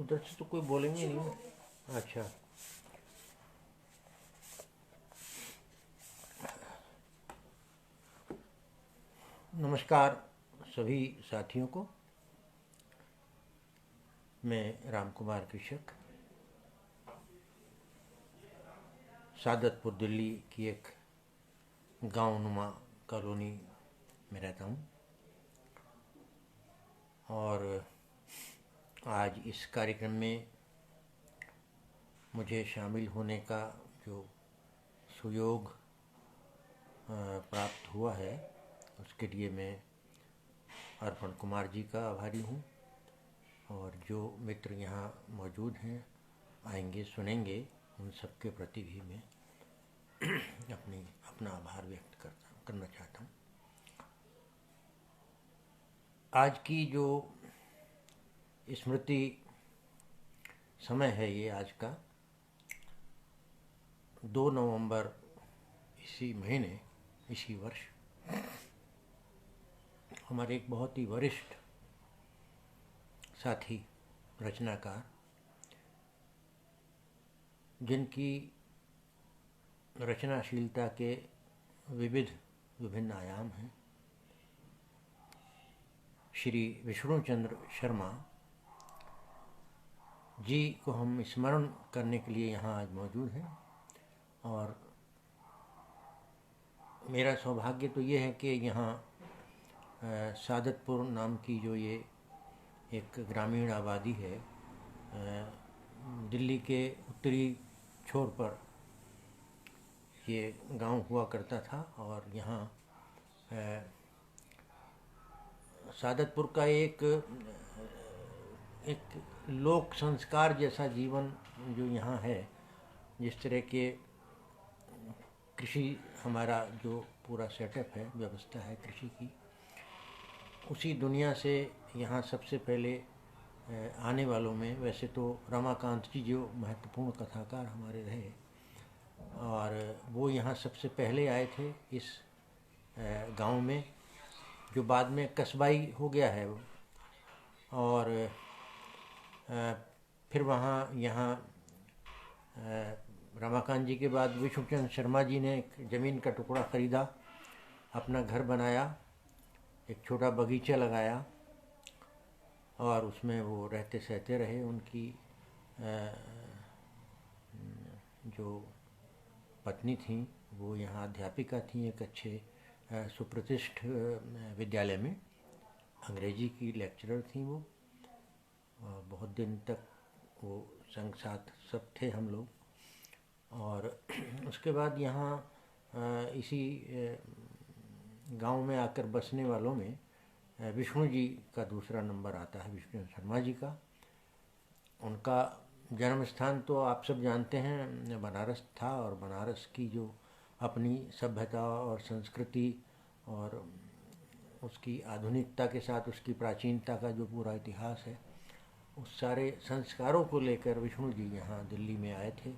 उधर से तो कोई बोलेंगे नहीं। अच्छा, नमस्कार सभी साथियों को। मैं राम कुमार कृषक सादतपुर दिल्ली की एक गांव नुमा कॉलोनी में रहता हूं और आज इस कार्यक्रम में मुझे शामिल होने का जो सुयोग प्राप्त हुआ है उसके लिए मैं अर्पण कुमार जी का आभारी हूँ। और जो मित्र यहाँ मौजूद हैं, आएंगे, सुनेंगे, उन सबके प्रति भी मैं अपना आभार व्यक्त करना चाहता हूँ। आज की जो स्मृति समय है, ये आज का 2 नवंबर इसी महीने, इसी वर्ष हमारे एक बहुत ही वरिष्ठ साथी रचनाकार, जिनकी रचनाशीलता के विभिन्न आयाम हैं, श्री विष्णुचंद्र शर्मा जी को हम स्मरण करने के लिए यहाँ आज मौजूद हैं। और मेरा सौभाग्य तो ये है कि यहाँ सादतपुर नाम की जो ये एक ग्रामीण आबादी है, दिल्ली के उत्तरी छोर पर ये गांव हुआ करता था। और यहाँ सादतपुर का एक लोक संस्कार जैसा जीवन जो यहाँ है, जिस तरह के कृषि हमारा जो पूरा सेटअप है, व्यवस्था है कृषि की, उसी दुनिया से यहाँ सबसे पहले आने वालों में वैसे तो रमाकांत जी जो महत्वपूर्ण कथाकार हमारे रहे, और वो यहाँ सबसे पहले आए थे इस गांव में, जो बाद में कस्बाई हो गया है। और फिर वहाँ यहाँ रमाकांत जी के बाद विष्णुचंद्र शर्मा जी ने एक ज़मीन का टुकड़ा ख़रीदा, अपना घर बनाया, एक छोटा बगीचा लगाया और उसमें वो रहते सहते रहे। उनकी जो पत्नी थी वो यहाँ अध्यापिका थी, एक अच्छे सुप्रतिष्ठ विद्यालय में अंग्रेजी की लेक्चरर थी वो। बहुत दिन तक वो संग साथ सब थे हम लोग। और उसके बाद यहाँ इसी गांव में आकर बसने वालों में विष्णु जी का दूसरा नंबर आता है, विष्णु शर्मा जी का। उनका जन्म स्थान तो आप सब जानते हैं, बनारस था। और बनारस की जो अपनी सभ्यता और संस्कृति और उसकी आधुनिकता के साथ उसकी प्राचीनता का जो पूरा इतिहास है, उस सारे संस्कारों को लेकर विष्णु जी यहाँ दिल्ली में आए थे।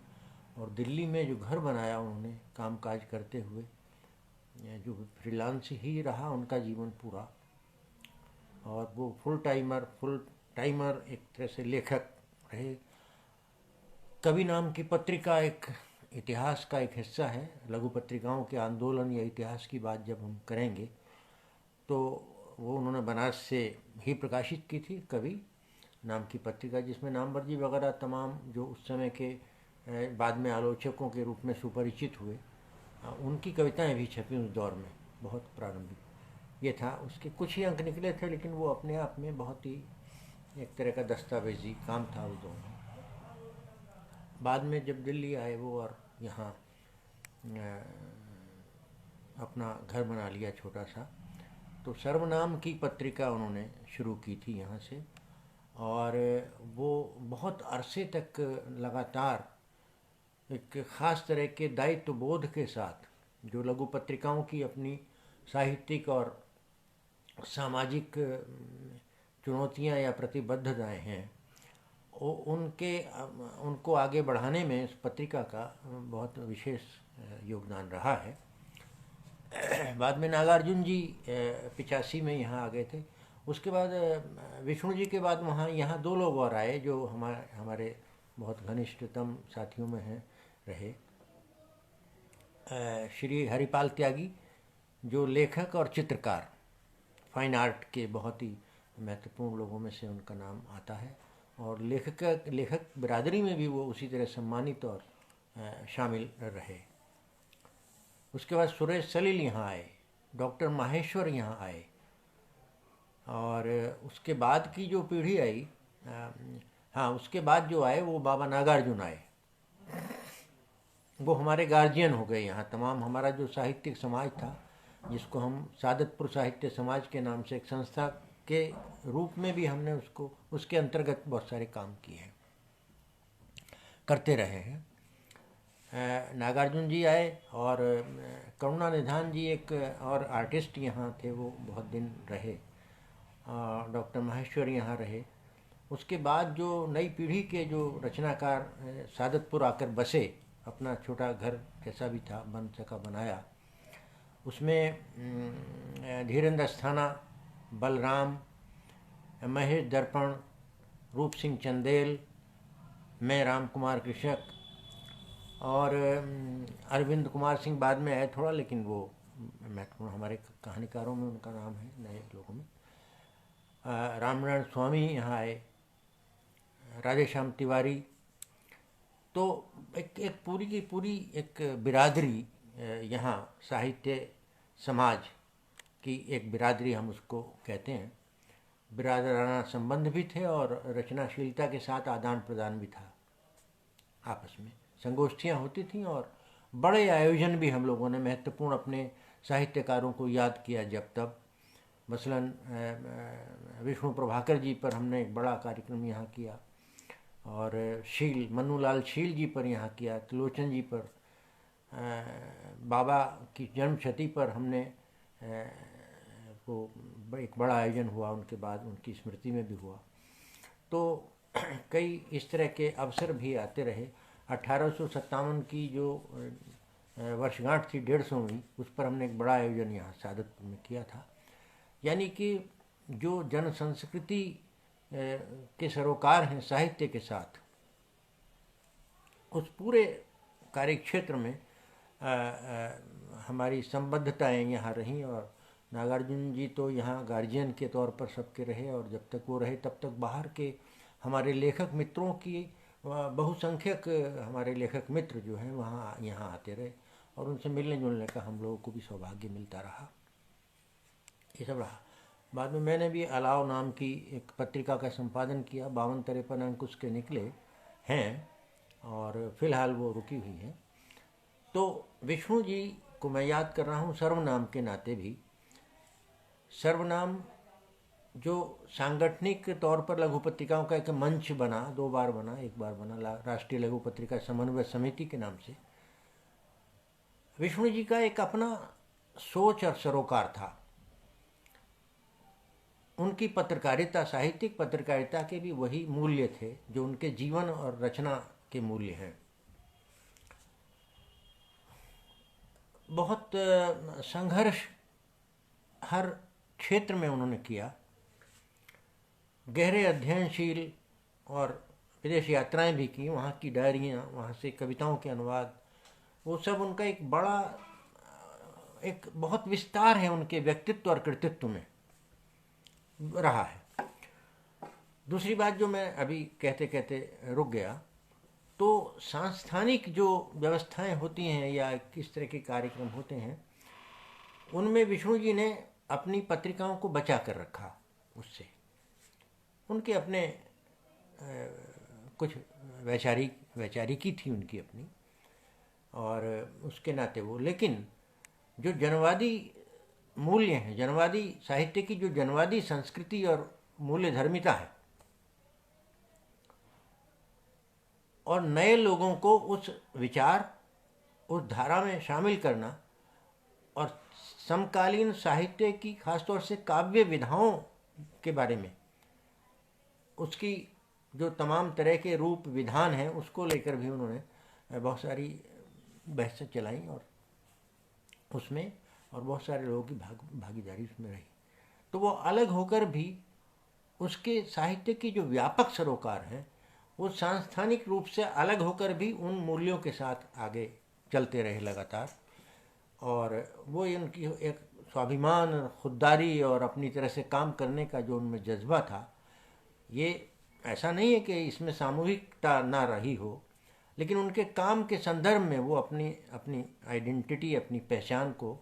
और दिल्ली में जो घर बनाया उन्होंने कामकाज करते हुए, जो फ्रीलांस ही रहा उनका जीवन पूरा। और वो फुल टाइमर एक तरह से लेखक रहे। कवि नाम की पत्रिका एक इतिहास का एक हिस्सा है। लघु पत्रिकाओं के आंदोलन या इतिहास की बात जब हम करेंगे तो वो उन्होंने बनारस से ही प्रकाशित की थी, कवि नाम की पत्रिका, जिसमें नामवर वगैरह तमाम जो उस समय के बाद में आलोचकों के रूप में सुपरिचित हुए, उनकी कविताएं भी छपी उस दौर में, बहुत प्रारंभिक ये था। उसके कुछ ही अंक निकले थे, लेकिन वो अपने आप में बहुत ही एक तरह का दस्तावेजी काम था उस दौर में। बाद में जब दिल्ली आए वो और यहाँ अपना घर बना लिया छोटा सा, तो सर्वनाम की पत्रिका उन्होंने शुरू की थी यहाँ से। और वो बहुत अरसे तक लगातार एक ख़ास तरह के दायित्व बोध के साथ, जो लघु पत्रिकाओं की अपनी साहित्यिक और सामाजिक चुनौतियां या प्रतिबद्धताएं हैं, उनको आगे बढ़ाने में इस पत्रिका का बहुत विशेष योगदान रहा है। बाद में नागार्जुन जी 85 में यहाँ आ गए थे। उसके बाद विष्णु जी के बाद वहाँ यहाँ दो लोग और आए जो हमारे बहुत घनिष्ठतम साथियों में हैं रहे। श्री हरिपाल त्यागी जो लेखक और चित्रकार, फाइन आर्ट के बहुत ही महत्वपूर्ण लोगों में से उनका नाम आता है, और लेखक बिरादरी में भी वो उसी तरह सम्मानित और शामिल रहे। उसके बाद सुरेश सलील यहाँ आए, डॉक्टर माहेश्वर यहाँ आए, और उसके बाद की जो पीढ़ी आई, हाँ उसके बाद जो आए वो बाबा नागार्जुन आए। वो हमारे गार्जियन हो गए यहाँ तमाम। हमारा जो साहित्यिक समाज था, जिसको हम सादतपुर साहित्य समाज के नाम से एक संस्था के रूप में भी हमने उसके अंतर्गत बहुत सारे काम किए हैं, करते रहे हैं। नागार्जुन जी आए, और करुणानिधान जी एक और आर्टिस्ट यहाँ थे, वो बहुत दिन रहे। डॉक्टर माहेश्वर यहाँ रहे। उसके बाद जो नई पीढ़ी के जो रचनाकार सादतपुर आकर बसे, अपना छोटा घर जैसा भी था बन सका बनाया, उसमें धीरेन्द्र अस्थाना, बलराम, महेश दर्पण, रूप सिंह चंदेल, मैं राम कुमार कृषक, और अरविंद कुमार सिंह बाद में आए थोड़ा, लेकिन वो महत्वपूर्ण हमारे कहानीकारों में उनका नाम है, नए लोगों में। रामनारायण स्वामी यहाँ आए, राधेश्याम तिवारी। तो एक पूरी की पूरी एक बिरादरी यहाँ साहित्य समाज की एक बिरादरी हम उसको कहते हैं। बिरादराना संबंध भी थे और रचनाशीलता के साथ आदान प्रदान भी था, आपस में संगोष्ठियाँ होती थीं, और बड़े आयोजन भी हम लोगों ने महत्वपूर्ण अपने साहित्यकारों को याद किया जब तब। मसलन विष्णु प्रभाकर जी पर हमने एक बड़ा कार्यक्रम यहाँ किया, और मन्नूलाल शील जी पर यहाँ किया, त्रिलोचन जी पर, बाबा की जन्म शती पर हमने वो एक बड़ा आयोजन हुआ, उनके बाद उनकी स्मृति में भी हुआ। तो कई इस तरह के अवसर भी आते रहे। 1857 की जो वर्षगांठ थी 150वीं, उस पर हमने एक बड़ा आयोजन यहाँ सादतपुर में किया था। यानी कि जो जन संस्कृति के सरोकार हैं साहित्य के साथ, उस पूरे कार्यक्षेत्र में हमारी संबद्धताएं यहाँ रहीं। और नागार्जुन जी तो यहाँ गार्जियन के तौर पर सबके रहे, और जब तक वो रहे तब तक बाहर के हमारे लेखक मित्रों की बहुसंख्यक हमारे लेखक मित्र जो हैं वहाँ यहाँ आते रहे, और उनसे मिलने जुलने का हम लोगों को भी सौभाग्य मिलता रहा। ये सब रहा। बाद में मैंने भी अलाव नाम की एक पत्रिका का संपादन किया, 52-53 अंक उसके निकले हैं, और फिलहाल वो रुकी हुई है। तो विष्णु जी को मैं याद कर रहा हूँ सर्वनाम के नाते भी। सर्वनाम जो सांगठनिक तौर पर लघु पत्रिकाओं का एक मंच बना, 2 बार बना, 1 बार बना राष्ट्रीय लघु पत्रिका समन्वय समिति के नाम से। विष्णु जी का एक अपना सोच और सरोकार था। उनकी पत्रकारिता, साहित्यिक पत्रकारिता के भी वही मूल्य थे जो उनके जीवन और रचना के मूल्य हैं। बहुत संघर्ष हर क्षेत्र में उन्होंने किया, गहरे अध्ययनशील, और विदेश यात्राएं भी की, वहाँ की डायरियाँ, वहाँ से कविताओं के अनुवाद, वो सब उनका एक बड़ा, एक बहुत विस्तार है उनके व्यक्तित्व और कृतित्व में रहा है। दूसरी बात जो मैं अभी कहते कहते रुक गया, तो सांस्थानिक जो व्यवस्थाएं होती हैं या किस तरह के कार्यक्रम होते हैं, उनमें विष्णु जी ने अपनी पत्रिकाओं को बचा कर रखा। उससे उनके अपने कुछ वैचारिकी थी उनकी अपनी, और उसके नाते वो, लेकिन जो जनवादी मूल्य हैं, जनवादी साहित्य की जो जनवादी संस्कृति और मूल्य धर्मिता है, और नए लोगों को उस विचार, उस धारा में शामिल करना, और समकालीन साहित्य की खासतौर से काव्य विधाओं के बारे में, उसकी जो तमाम तरह के रूप विधान हैं, उसको लेकर भी उन्होंने बहुत सारी बहसें चलाई, और उसमें और बहुत सारे लोगों की भागीदारी उसमें रही। तो वो अलग होकर भी उसके साहित्य की जो व्यापक सरोकार है वो सांस्थानिक रूप से अलग होकर भी उन मूल्यों के साथ आगे चलते रहे लगातार। और वो उनकी एक स्वाभिमान, खुददारी और अपनी तरह से काम करने का जो उनमें जज्बा था, ये ऐसा नहीं है कि इसमें सामूहिकता ना रही हो, लेकिन उनके काम के संदर्भ में वो अपनी अपनी आइडेंटिटी, अपनी पहचान को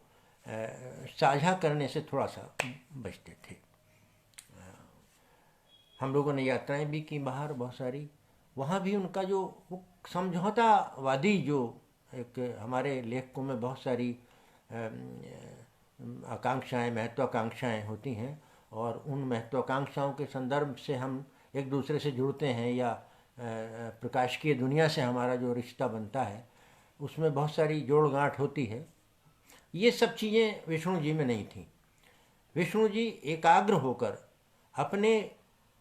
साझा करने से थोड़ा सा बचते थे। हम लोगों ने यात्राएं भी की बाहर बहुत सारी, वहाँ भी उनका जो वो समझौतावादी जो एक हमारे लेखकों में बहुत सारी आकांक्षाएं, महत्वाकांक्षाएं होती हैं, और उन महत्वाकांक्षाओं के संदर्भ से हम एक दूसरे से जुड़ते हैं या प्रकाशिकीय दुनिया से हमारा जो रिश्ता बनता है उसमें बहुत सारी जोड़ गांठ होती है। ये सब चीज़ें विष्णु जी में नहीं थी। विष्णु जी एकाग्र होकर अपने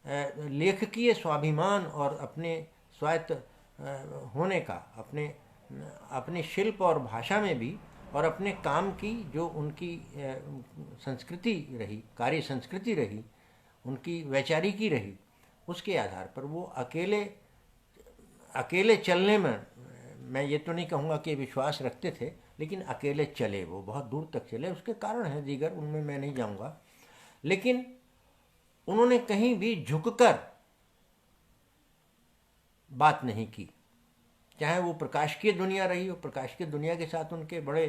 लेखकीय स्वाभिमान और अपने स्वायत्त होने का, अपने शिल्प और भाषा में भी, और अपने काम की जो उनकी संस्कृति रही, कार्य संस्कृति रही, उनकी वैचारिकी रही, उसके आधार पर वो अकेले चलने में, मैं ये तो नहीं कहूँगा कि विश्वास रखते थे, लेकिन अकेले चले, वो बहुत दूर तक चले। उसके कारण हैं दीगर, उनमें मैं नहीं जाऊँगा, लेकिन उन्होंने कहीं भी झुककर बात नहीं की। चाहे वो प्रकाशिकीय दुनिया रही हो, प्रकाशिकीय दुनिया के साथ उनके बड़े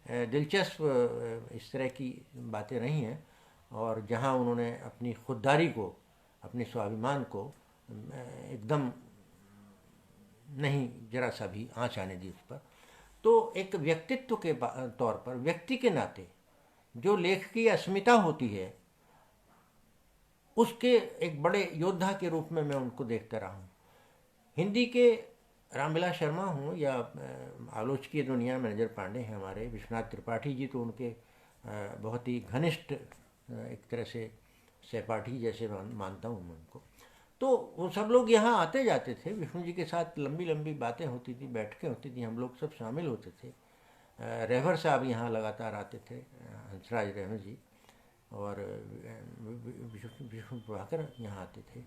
दिलचस्प इस तरह की बातें रही हैं, और जहाँ उन्होंने अपनी खुददारी को, अपने स्वाभिमान को एकदम नहीं जरा सा भी आँच आने दी उस पर। तो एक व्यक्तित्व के तौर पर, व्यक्ति के नाते जो लेख की अस्मिता होती है, उसके एक बड़े योद्धा के रूप में मैं उनको देखता रहा हूँ। हिंदी के रामविलास शर्मा हों या आलोचकीय दुनिया में नजर पांडे हैं हमारे, विश्वनाथ त्रिपाठी जी, तो उनके बहुत ही घनिष्ठ एक तरह से सहपाठी जैसे मानता हूँ मैं उनको। तो वो सब लोग यहाँ आते जाते थे, विष्णु जी के साथ लंबी लंबी बातें होती थी, बैठकें होती थी, हम लोग सब शामिल होते थे। रहवर साहब यहाँ लगातार आते थे, हंसराज रहवर जी, और विष्णु प्रभाकर यहाँ आते थे।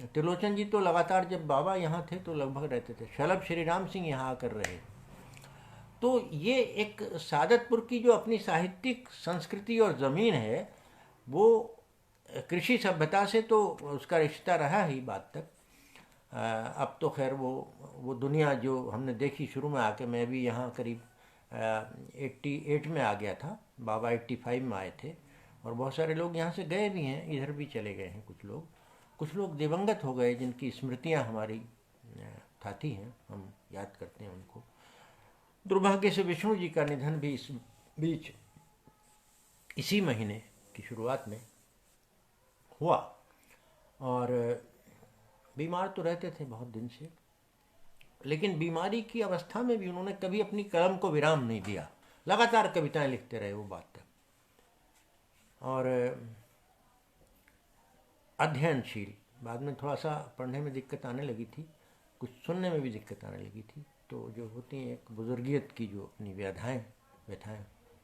त्रिलोचन जी तो लगातार, जब बाबा यहाँ थे तो लगभग रहते थे। शलभ श्री राम सिंह यहाँ आकर रहे। तो ये एक सादतपुर की जो अपनी साहित्यिक संस्कृति और ज़मीन है, वो कृषि सभ्यता से तो उसका रिश्ता रहा ही बात तक। अब तो खैर वो दुनिया जो हमने देखी शुरू में आके, मैं भी यहाँ करीब 88 में आ गया था, बाबा 85 में आए थे, और बहुत सारे लोग यहाँ से गए भी हैं, इधर भी चले गए हैं कुछ लोग दिवंगत हो गए, जिनकी स्मृतियाँ हमारी थाती हैं, हम याद करते हैं उनको। दुर्भाग्य से विष्णु जी का निधन भी इस बीच, इसी महीने की शुरुआत में हुआ, और बीमार तो रहते थे बहुत दिन से, लेकिन बीमारी की अवस्था में भी उन्होंने कभी अपनी कलम को विराम नहीं दिया, लगातार कविताएं लिखते रहे वो बात तक, और अध्ययनशील। बाद में थोड़ा सा पढ़ने में दिक्कत आने लगी थी, कुछ सुनने में भी दिक्कत आने लगी थी। तो जो होती हैं एक बुजुर्गियत की जो अपनी व्यथाएं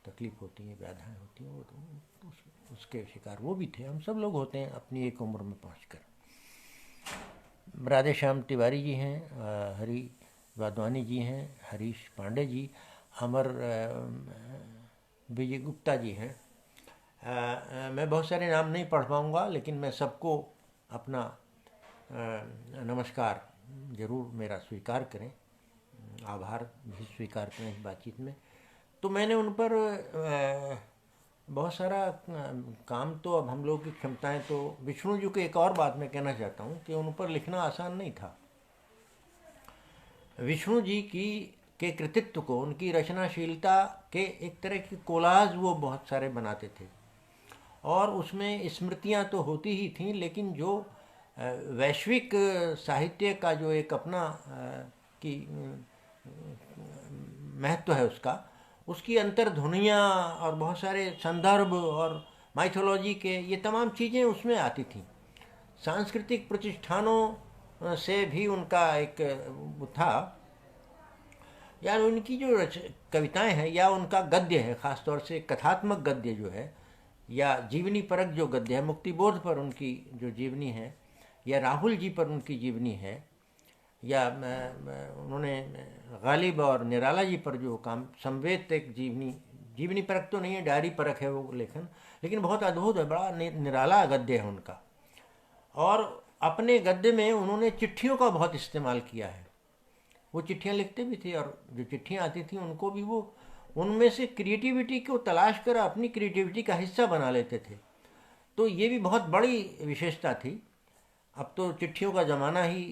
तकलीफ होती हैं, व्याधाएं होती हैं, वो तो उसके शिकार वो भी थे। हम सब लोग होते हैं अपनी एक उम्र में पहुंचकर। राधे श्याम तिवारी जी हैं, हरि वाधवानी जी हैं, हरीश पांडे जी, अमर विजय गुप्ता जी हैं। मैं बहुत सारे नाम नहीं पढ़ पाऊँगा, लेकिन मैं सबको अपना नमस्कार ज़रूर मेरा स्वीकार करें, आभार भी स्वीकार करें इस बातचीत में। तो मैंने उन पर बहुत सारा काम, तो अब हम लोग की क्षमताएं, तो विष्णु जी को एक और बात मैं कहना चाहता हूँ कि उन पर लिखना आसान नहीं था। विष्णु जी के कृतित्व को, उनकी रचनाशीलता के एक तरह की कोलाज वो बहुत सारे बनाते थे, और उसमें स्मृतियाँ तो होती ही थीं, लेकिन जो वैश्विक साहित्य का जो एक अपना की महत्व है उसकी अंतर्ध्वनियाँ और बहुत सारे संदर्भ और माइथोलॉजी के, ये तमाम चीज़ें उसमें आती थीं। सांस्कृतिक प्रतिष्ठानों से भी उनका एक था, या उनकी जो कविताएं हैं या उनका गद्य है, ख़ास तौर से कथात्मक गद्य जो है, या जीवनी परक जो गद्य है, मुक्ति बोध पर उनकी जो जीवनी है, या राहुल जी पर उनकी जीवनी है, या उन्होंने गालिब और निराला जी पर जो काम संवेद एक जीवनी परक तो नहीं है, डायरी परक है वो लेखन, लेकिन बहुत अद्भुत है, बड़ा निराला गद्य है उनका। और अपने गद्य में उन्होंने चिट्ठियों का बहुत इस्तेमाल किया है। वो चिट्ठियाँ लिखते भी थे और जो चिट्ठियाँ आती थी उनको भी वो उनमें से क्रिएटिविटी को तलाश कर अपनी क्रिएटिविटी का हिस्सा बना लेते थे। तो ये भी बहुत बड़ी विशेषता थी। अब तो चिट्ठियों का ज़माना ही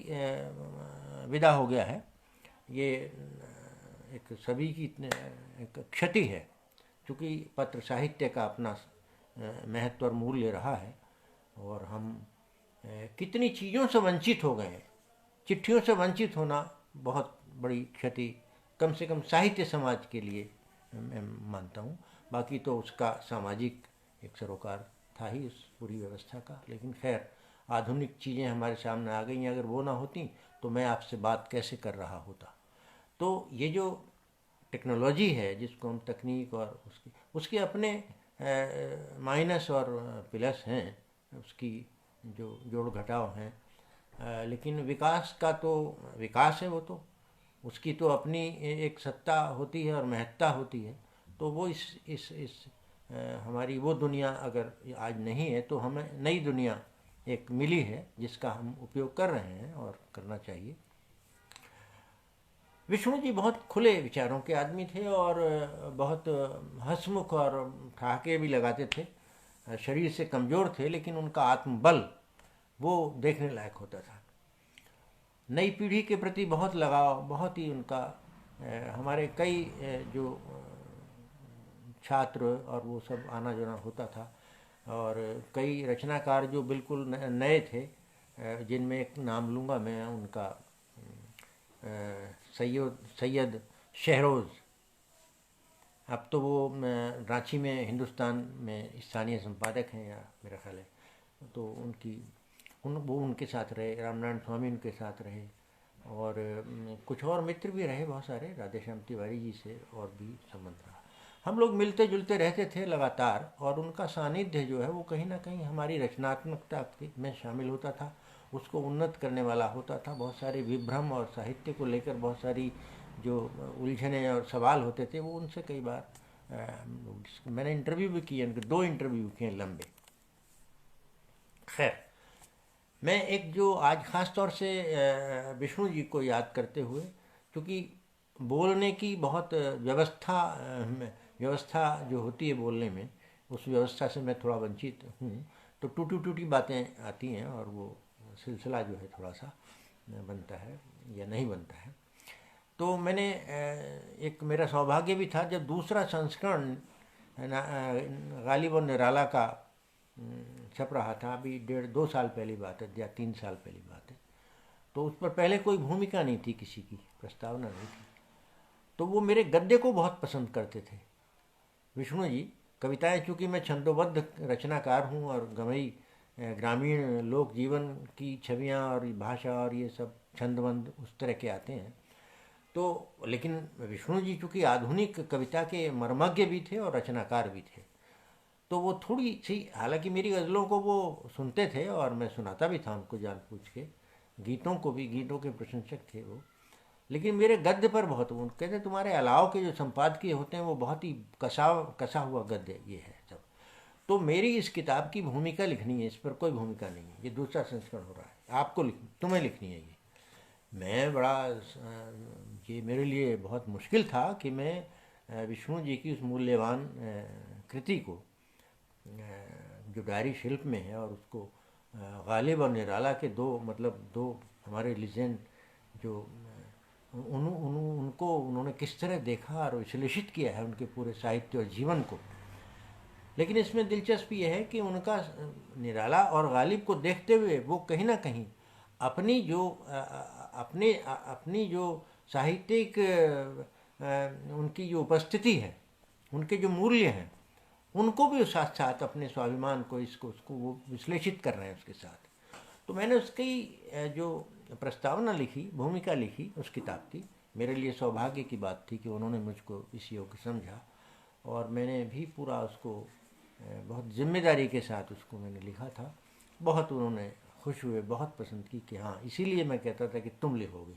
विदा हो गया है। ये एक सभी की एक क्षति है, क्योंकि पत्र साहित्य का अपना महत्व और मूल्य रहा है और हम कितनी चीज़ों से वंचित हो गए हैं। चिट्ठियों से वंचित होना बहुत बड़ी क्षति, कम से कम साहित्य समाज के लिए मैं मानता हूँ। बाकी तो उसका सामाजिक एक सरोकार था ही उस पूरी व्यवस्था का। लेकिन खैर, आधुनिक चीज़ें हमारे सामने आ गई हैं, अगर वो ना होती तो मैं आपसे बात कैसे कर रहा होता। तो ये जो टेक्नोलॉजी है, जिसको हम तकनीक और उसके अपने माइनस और प्लस हैं, उसकी जो जोड़ घटाव हैं, लेकिन विकास का तो विकास है, वो तो उसकी तो अपनी एक सत्ता होती है और महत्ता होती है। तो वो इस हमारी वो दुनिया अगर आज नहीं है तो हमें नई दुनिया एक मिली है जिसका हम उपयोग कर रहे हैं और करना चाहिए। विष्णु जी बहुत खुले विचारों के आदमी थे और बहुत हंसमुख और ठहाके भी लगाते थे। शरीर से कमज़ोर थे, लेकिन उनका आत्मबल वो देखने लायक होता था। नई पीढ़ी के प्रति बहुत लगाव, बहुत ही उनका हमारे कई जो छात्र और वो सब आना जाना होता था, और कई रचनाकार जो बिल्कुल नए थे, जिनमें एक नाम लूँगा मैं उनका, सैयद शहरोज़। अब तो वो रांची में हिंदुस्तान में स्थानीय संपादक हैं, या मेरा ख्याल है। तो वो उनके साथ रहे, रामनारायण स्वामी उनके साथ रहे, और कुछ और मित्र भी रहे बहुत सारे, राधेश्याम तिवारी जी से और भी संबंध रहा। हम लोग मिलते जुलते रहते थे लगातार, और उनका सानिध्य जो है वो कहीं ना कहीं हमारी रचनात्मकता में शामिल होता था, उसको उन्नत करने वाला होता था। बहुत सारे विभ्रम और साहित्य को लेकर बहुत सारी जो उलझने और सवाल होते थे, वो उनसे कई बार मैंने इंटरव्यू भी किए, उनके 2 इंटरव्यू किए लंबे। खैर, मैं एक जो आज ख़ास तौर से विष्णु जी को याद करते हुए, क्योंकि बोलने की बहुत व्यवस्था जो होती है बोलने में, उस व्यवस्था से मैं थोड़ा वंचित हूँ, तो टूटी टूटी बातें आती हैं और वो सिलसिला जो है थोड़ा सा बनता है या नहीं बनता है। तो मैंने एक मेरा सौभाग्य भी था, जब दूसरा संस्करण गालिब और निराला का छप रहा था, अभी 1.5-2 साल पहली बात है या 3 साल पहली बात है, तो उस पर पहले कोई भूमिका नहीं थी, किसी की प्रस्तावना नहीं थी। तो वो मेरे गद्य को बहुत पसंद करते थे विष्णु जी। कविताएं, चूँकि मैं छंदोबद्ध रचनाकार हूँ और गमई ग्रामीण लोक जीवन की छवियाँ और भाषा और ये सब छंदबंद उस तरह के आते हैं, तो लेकिन विष्णु जी चूँकि आधुनिक कविता के मर्मज्ञ भी थे और रचनाकार भी थे, तो वो थोड़ी सी, हालांकि मेरी गज़लों को वो सुनते थे और मैं सुनाता भी था उनको जान पूछ के, गीतों को भी, गीतों के प्रशंसक थे वो, लेकिन मेरे गद्य पर बहुत, वो कहते तुम्हारे अलाव के जो संपादकीय होते हैं वो बहुत ही कसा हुआ गद्य ये है सब। तो मेरी इस किताब की भूमिका लिखनी है, इस पर कोई भूमिका नहीं है, ये दूसरा संस्करण हो रहा है, आपको तुम्हें लिखनी है ये। मैं बड़ा ये मेरे लिए बहुत मुश्किल था कि मैं विष्णु जी की उस मूल्यवान कृति को, जो डायरी शिल्प में है, और उसको गालिब और निराला के दो हमारे लिजेंड जो उनको उन्होंने किस तरह देखा और विश्लेषित किया है उनके पूरे साहित्य और जीवन को। लेकिन इसमें दिलचस्पी यह है कि उनका निराला और गालिब को देखते हुए वो कहीं ना कहीं अपनी जो साहित्यिक उनकी जो उपस्थिति है, उनके जो मूल्य हैं, उनको भी साथ साथ अपने स्वाभिमान को, उसको वो विश्लेषित कर रहे हैं उसके साथ। तो मैंने उसकी जो प्रस्तावना लिखी, भूमिका लिखी उस किताब की, मेरे लिए सौभाग्य की बात थी कि उन्होंने मुझको इस योग्य समझा, और मैंने भी पूरा उसको बहुत जिम्मेदारी के साथ उसको मैंने लिखा था। बहुत उन्होंने खुश हुए, बहुत पसंद की कि हाँ, इसीलिए मैं कहता था कि तुम लिखोगे,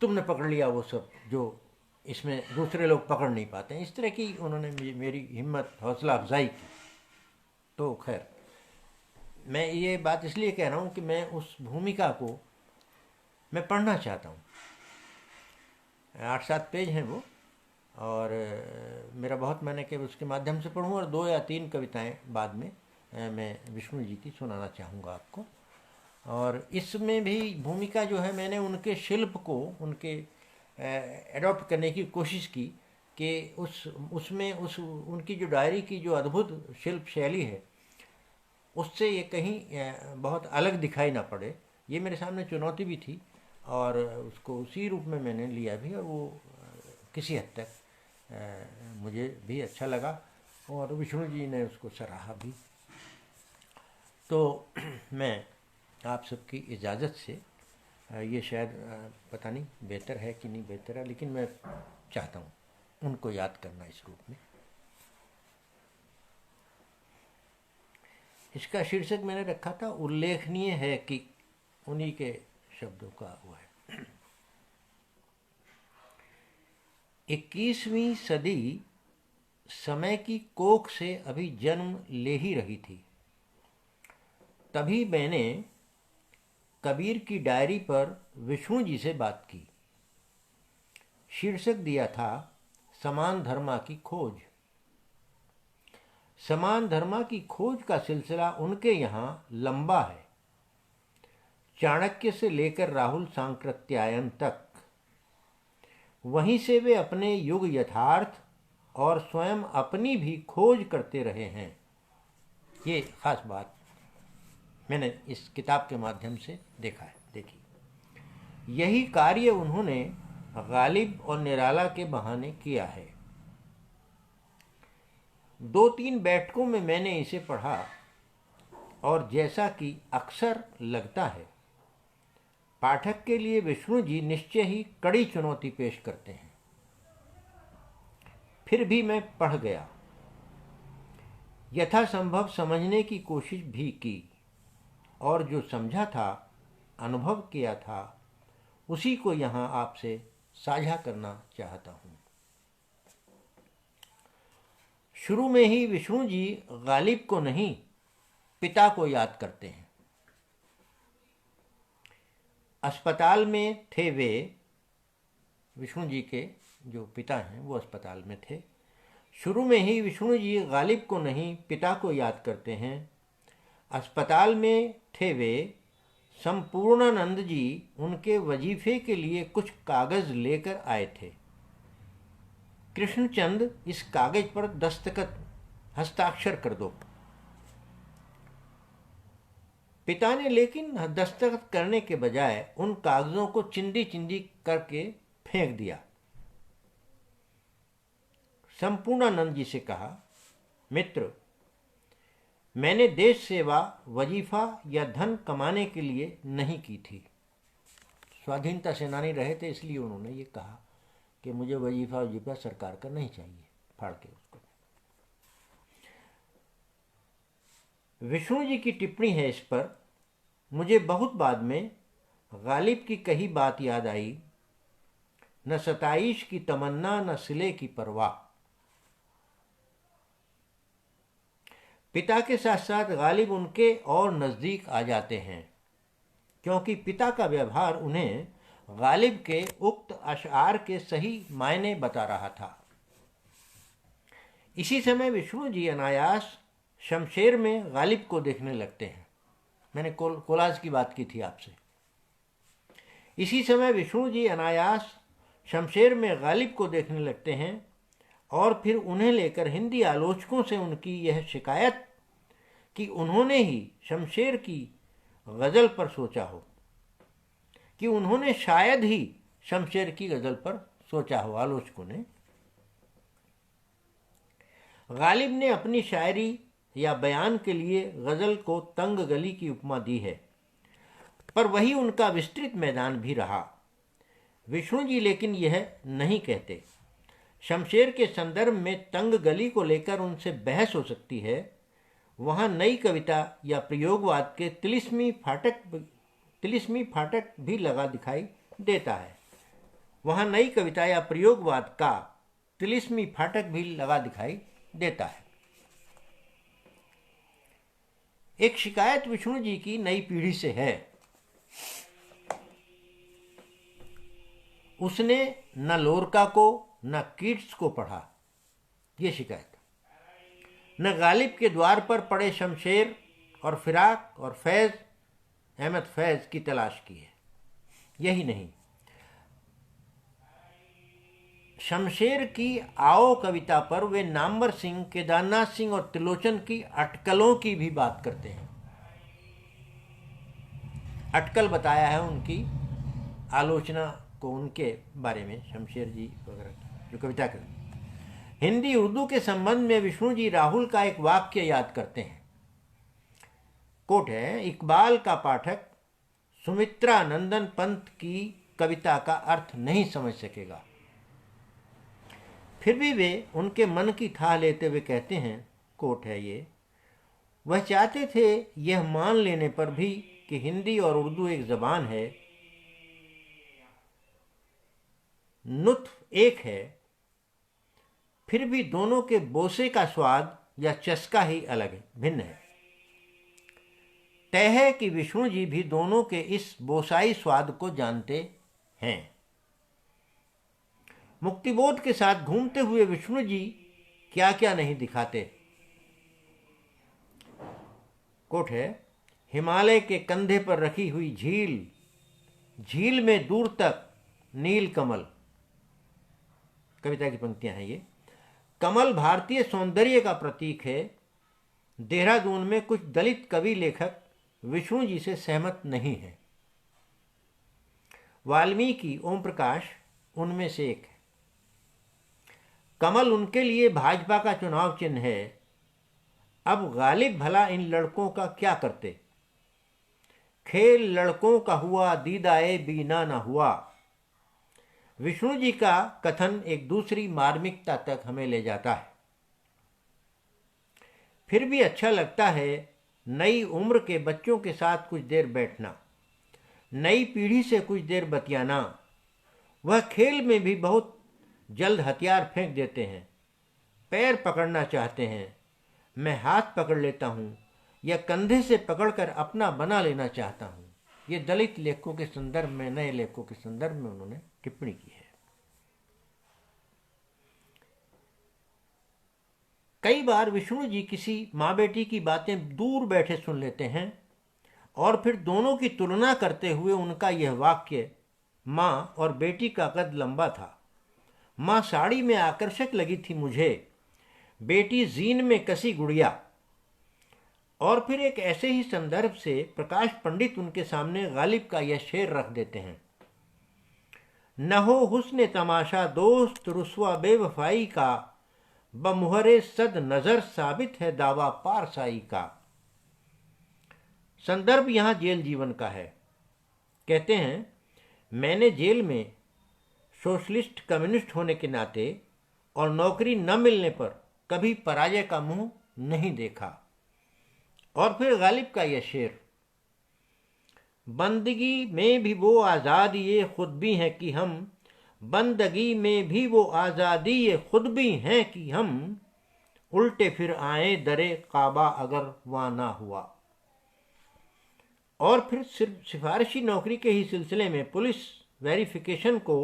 तुमने पकड़ लिया वो सब जो इसमें दूसरे लोग पकड़ नहीं पाते हैं। इस तरह की उन्होंने मेरी हिम्मत, हौसला अफजाई की। तो खैर, मैं ये बात इसलिए कह रहा हूँ कि मैं उस भूमिका को मैं पढ़ना चाहता हूँ। 8-7 पेज हैं वो, और मेरा बहुत मैंने कि उसके माध्यम से पढ़ूँ, और 2 या 3 कविताएं बाद में मैं विष्णु जी की सुनाना चाहूँगा आपको। और इसमें भी भूमिका जो है, मैंने उनके शिल्प को उनके एडॉप्ट करने की कोशिश की कि उसमें उनकी जो डायरी की जो अद्भुत शिल्प शैली है, उससे ये कहीं बहुत अलग दिखाई ना पड़े। ये मेरे सामने चुनौती भी थी, और उसको उसी रूप में मैंने लिया भी, और वो किसी हद तक मुझे भी अच्छा लगा, और विष्णु जी ने उसको सराहा भी। तो मैं आप सबकी इजाज़त से, ये शायद पता नहीं बेहतर है कि नहीं बेहतर है, लेकिन मैं चाहता हूँ उनको याद करना इस रूप में। इसका शीर्षक मैंने रखा था, उल्लेखनीय है कि उन्हीं के शब्दों का वो है। 21वीं सदी समय की कोख से अभी जन्म ले ही रही थी। तभी मैंने कबीर की डायरी पर विष्णु जी से बात की। शीर्षक दिया था समान धर्मा की खोज। समान धर्मा की खोज का सिलसिला उनके यहाँ लंबा है, चाणक्य से लेकर राहुल सांकृत्यायन तक। वहीं से वे अपने युग यथार्थ और स्वयं अपनी भी खोज करते रहे हैं। ये खास बात मैंने इस किताब के माध्यम से देखा है। देखिए, यही कार्य उन्होंने गालिब और निराला के बहाने किया है। 2-3 बैठकों में मैंने इसे पढ़ा, और जैसा कि अक्सर लगता है, पाठक के लिए विष्णु जी निश्चय ही कड़ी चुनौती पेश करते हैं। फिर भी मैं पढ़ गया, यथासंभव समझने की कोशिश भी की, और जो समझा था, अनुभव किया था, उसी को यहाँ आपसे साझा करना चाहता हूँ। शुरू में ही विष्णु जी गालिब को नहीं, पिता को याद करते हैं। अस्पताल में थे वे, विष्णु जी के जो पिता हैं वो अस्पताल में थे। शुरू में ही विष्णु जी गालिब को नहीं, पिता को याद करते हैं। अस्पताल में थे वे, संपूर्णानंद जी उनके वजीफे के लिए कुछ कागज लेकर आए थे। कृष्णचंद, इस कागज पर दस्तखत, हस्ताक्षर कर दो। पिता ने लेकिन दस्तखत करने के बजाय उन कागजों को चिंदी चिंदी करके फेंक दिया। संपूर्णानंद जी से कहा, मित्र, मैंने देश सेवा वजीफा या धन कमाने के लिए नहीं की थी। स्वाधीनता सेनानी रहे थे, इसलिए उन्होंने ये कहा कि मुझे वजीफा सरकार का नहीं चाहिए, फाड़ के उसको। विष्णु जी की टिप्पणी है इस पर, मुझे बहुत बाद में गालिब की कही बात याद आई, न सताइश की तमन्ना न सिले की परवाह। पिता के साथ साथ गालिब उनके और नज़दीक आ जाते हैं, क्योंकि पिता का व्यवहार उन्हें गालिब के उक्त अशआर के सही मायने बता रहा था। इसी समय विष्णु जी अनायास शमशेर में गालिब को देखने लगते हैं। मैंने कोलाज की बात की थी आपसे। इसी समय विष्णु जी अनायास शमशेर में गालिब को देखने लगते हैं, और फिर उन्हें लेकर हिंदी आलोचकों से उनकी यह शिकायत कि उन्होंने ही शमशेर की गज़ल पर सोचा हो, कि उन्होंने शायद ही शमशेर की गज़ल पर सोचा हो। आलोचकों ने गालिब ने अपनी शायरी या बयान के लिए गज़ल को तंग गली की उपमा दी है, पर वही उनका विस्तृत मैदान भी रहा। विष्णु जी लेकिन यह नहीं कहते, शमशेर के संदर्भ में तंग गली को लेकर उनसे बहस हो सकती है, वहाँ नई कविता या प्रयोगवाद के तिलिस्मी फाटक भी लगा दिखाई देता है। वहाँ नई कविता या प्रयोगवाद का तिलिस्मी फाटक भी लगा दिखाई देता है। एक शिकायत विष्णु जी की नई पीढ़ी से है। उसने न लोरका को न कीट्स को पढ़ा, ये शिकायत। न गालिब के द्वार पर पड़े शमशेर और फिराक और फैज़ अहमद फैज़ की तलाश की है। यही नहीं, शमशेर की आओ कविता पर वे नामवर सिंह, केदारनाथ सिंह और त्रिलोचन की अटकलों की भी बात करते हैं। अटकल बताया है उनकी आलोचना को, उनके बारे में, शमशेर जी वगैरह जो कविता कर। हिंदी उर्दू के संबंध में विष्णु जी राहुल का एक वाक्य याद करते हैं। कोट है, इकबाल का पाठक सुमित्रा नंदन पंत की कविता का अर्थ नहीं समझ सकेगा, फिर भी वे उनके मन की थाह लेते हुए कहते हैं, कोट है ये, वह चाहते थे यह मान लेने पर भी कि हिंदी और उर्दू एक जबान है, नुत्फ एक है, फिर भी दोनों के बोसे का स्वाद या चस्का ही अलग है, भिन्न है। तय है कि विष्णु जी भी दोनों के इस बोसाई स्वाद को जानते हैं। मुक्तिबोध के साथ घूमते हुए विष्णु जी क्या क्या नहीं दिखाते। कोट है, हिमालय के कंधे पर रखी हुई झील, झील में दूर तक नील कमल, कविता की पंक्तियां हैं ये। कमल भारतीय सौंदर्य का प्रतीक है। देहरादून में कुछ दलित कवि लेखक विष्णु जी से सहमत नहीं है। वाल्मीकि, ओम प्रकाश उनमें से एक है। कमल उनके लिए भाजपा का चुनाव चिन्ह है। अब गालिब भला इन लड़कों का क्या करते? खेल लड़कों का हुआ, दीदाए बीना न हुआ। विष्णु जी का कथन एक दूसरी मार्मिकता तक हमें ले जाता है। फिर भी अच्छा लगता है नई उम्र के बच्चों के साथ कुछ देर बैठना, नई पीढ़ी से कुछ देर बतियाना। वह खेल में भी बहुत जल्द हथियार फेंक देते हैं, पैर पकड़ना चाहते हैं, मैं हाथ पकड़ लेता हूँ या कंधे से पकड़कर अपना बना लेना चाहता हूँ। ये दलित लेखकों के संदर्भ में, नए लेखकों के संदर्भ में उन्होंने टिप्पणी की है। कई बार विष्णु जी किसी माँ बेटी की बातें दूर बैठे सुन लेते हैं और फिर दोनों की तुलना करते हुए उनका यह वाक्य, माँ और बेटी का कद लंबा था, माँ साड़ी में आकर्षक लगी थी मुझे, बेटी जीन में कसी गुड़िया। और फिर एक ऐसे ही संदर्भ से प्रकाश पंडित उनके सामने गालिब का यह शेर रख देते हैं, न हो हुस्न तमाशा दोस्त रुस्वा बेवफाई का, बमुहरे सद नजर साबित है दावा पारसाई का। संदर्भ यहां जेल जीवन का है। कहते हैं, मैंने जेल में सोशलिस्ट कम्युनिस्ट होने के नाते और नौकरी न मिलने पर कभी पराजय का मुंह नहीं देखा। और फिर गालिब का यह शेर, बंदगी में भी वो आज़ादी ये खुद भी हैं कि हम, बंदगी में भी वो आज़ादी ये खुद भी हैं कि हम, उल्टे फिर आए दरे काबा अगर वहाँ ना हुआ। और फिर सिर्फ सिफारिशी नौकरी के ही सिलसिले में पुलिस वेरिफिकेशन को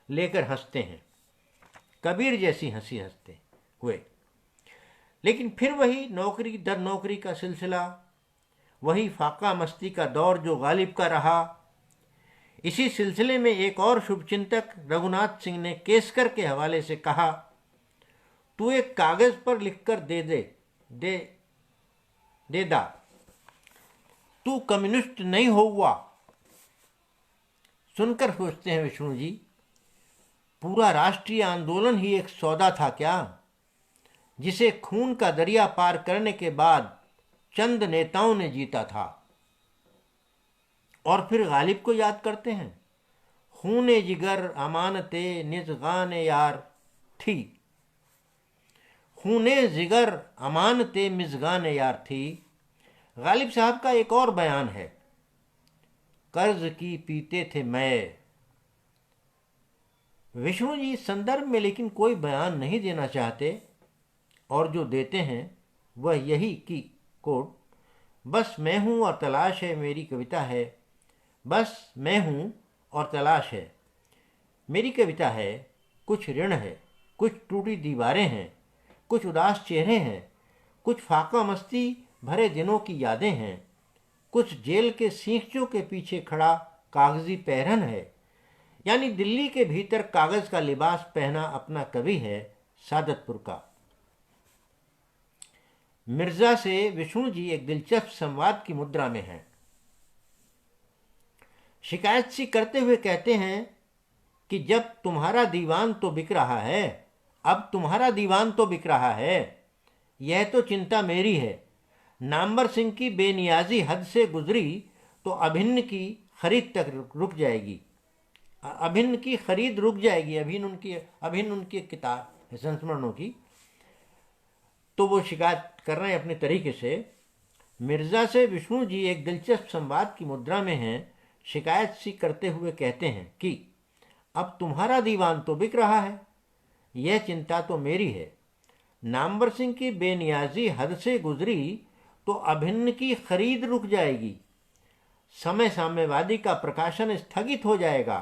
लेकर हंसते हैं, कबीर जैसी हंसी हंसते हुए। लेकिन फिर वही नौकरी दर नौकरी का सिलसिला, वही फाका मस्ती का दौर जो गालिब का रहा। इसी सिलसिले में एक और शुभचिंतक रघुनाथ सिंह ने केसकर के हवाले से कहा, तू एक कागज पर लिखकर दे दा, तू कम्युनिस्ट नहीं हुआ। सुनकर सोचते हैं विष्णु जी, पूरा राष्ट्रीय आंदोलन ही एक सौदा था क्या, जिसे खून का दरिया पार करने के बाद चंद नेताओं ने जीता था। और फिर गालिब को याद करते हैं, खूने जिगर अमानते निजगान यार थी, खूने जिगर अमानते मिज़गान यार थी। गालिब साहब का एक और बयान है, कर्ज की पीते थे मैं। विष्णु जी इस संदर्भ में लेकिन कोई बयान नहीं देना चाहते, और जो देते हैं वह यही कि कोट, बस मैं हूँ और तलाश है मेरी कविता है, बस मैं हूँ और तलाश है मेरी कविता है। कुछ ऋण है, कुछ टूटी दीवारें हैं, कुछ उदास चेहरे हैं, कुछ फाका मस्ती भरे दिनों की यादें हैं, कुछ जेल के सींचों के पीछे खड़ा कागजी पैरहन है। यानी दिल्ली के भीतर कागज का लिबास पहना अपना कवि है सादतपुर का। मिर्जा से विष्णु जी एक दिलचस्प संवाद की मुद्रा में हैं। शिकायत सी करते हुए कहते हैं कि जब तुम्हारा दीवान तो बिक रहा है, अब तुम्हारा दीवान तो बिक रहा है, यह तो चिंता मेरी है। नामवर सिंह की बेनियाजी हद से गुजरी तो अभिन्न की खरीद तक रुक जाएगी, अभिन्न की खरीद रुक जाएगी। अभिन्न उनकी एक किताब है संस्मरणों की। तो वो शिकायत कर रहे हैं अपने तरीके से। मिर्जा से विष्णु जी एक दिलचस्प संवाद की मुद्रा में हैं। शिकायत सी करते हुए कहते हैं कि अब तुम्हारा दीवान तो बिक रहा है, यह चिंता तो मेरी है। नामवर सिंह की बेनियाजी हद से गुजरी तो अभिन्न की खरीद रुक जाएगी, समय साम्यवादी का प्रकाशन स्थगित हो जाएगा,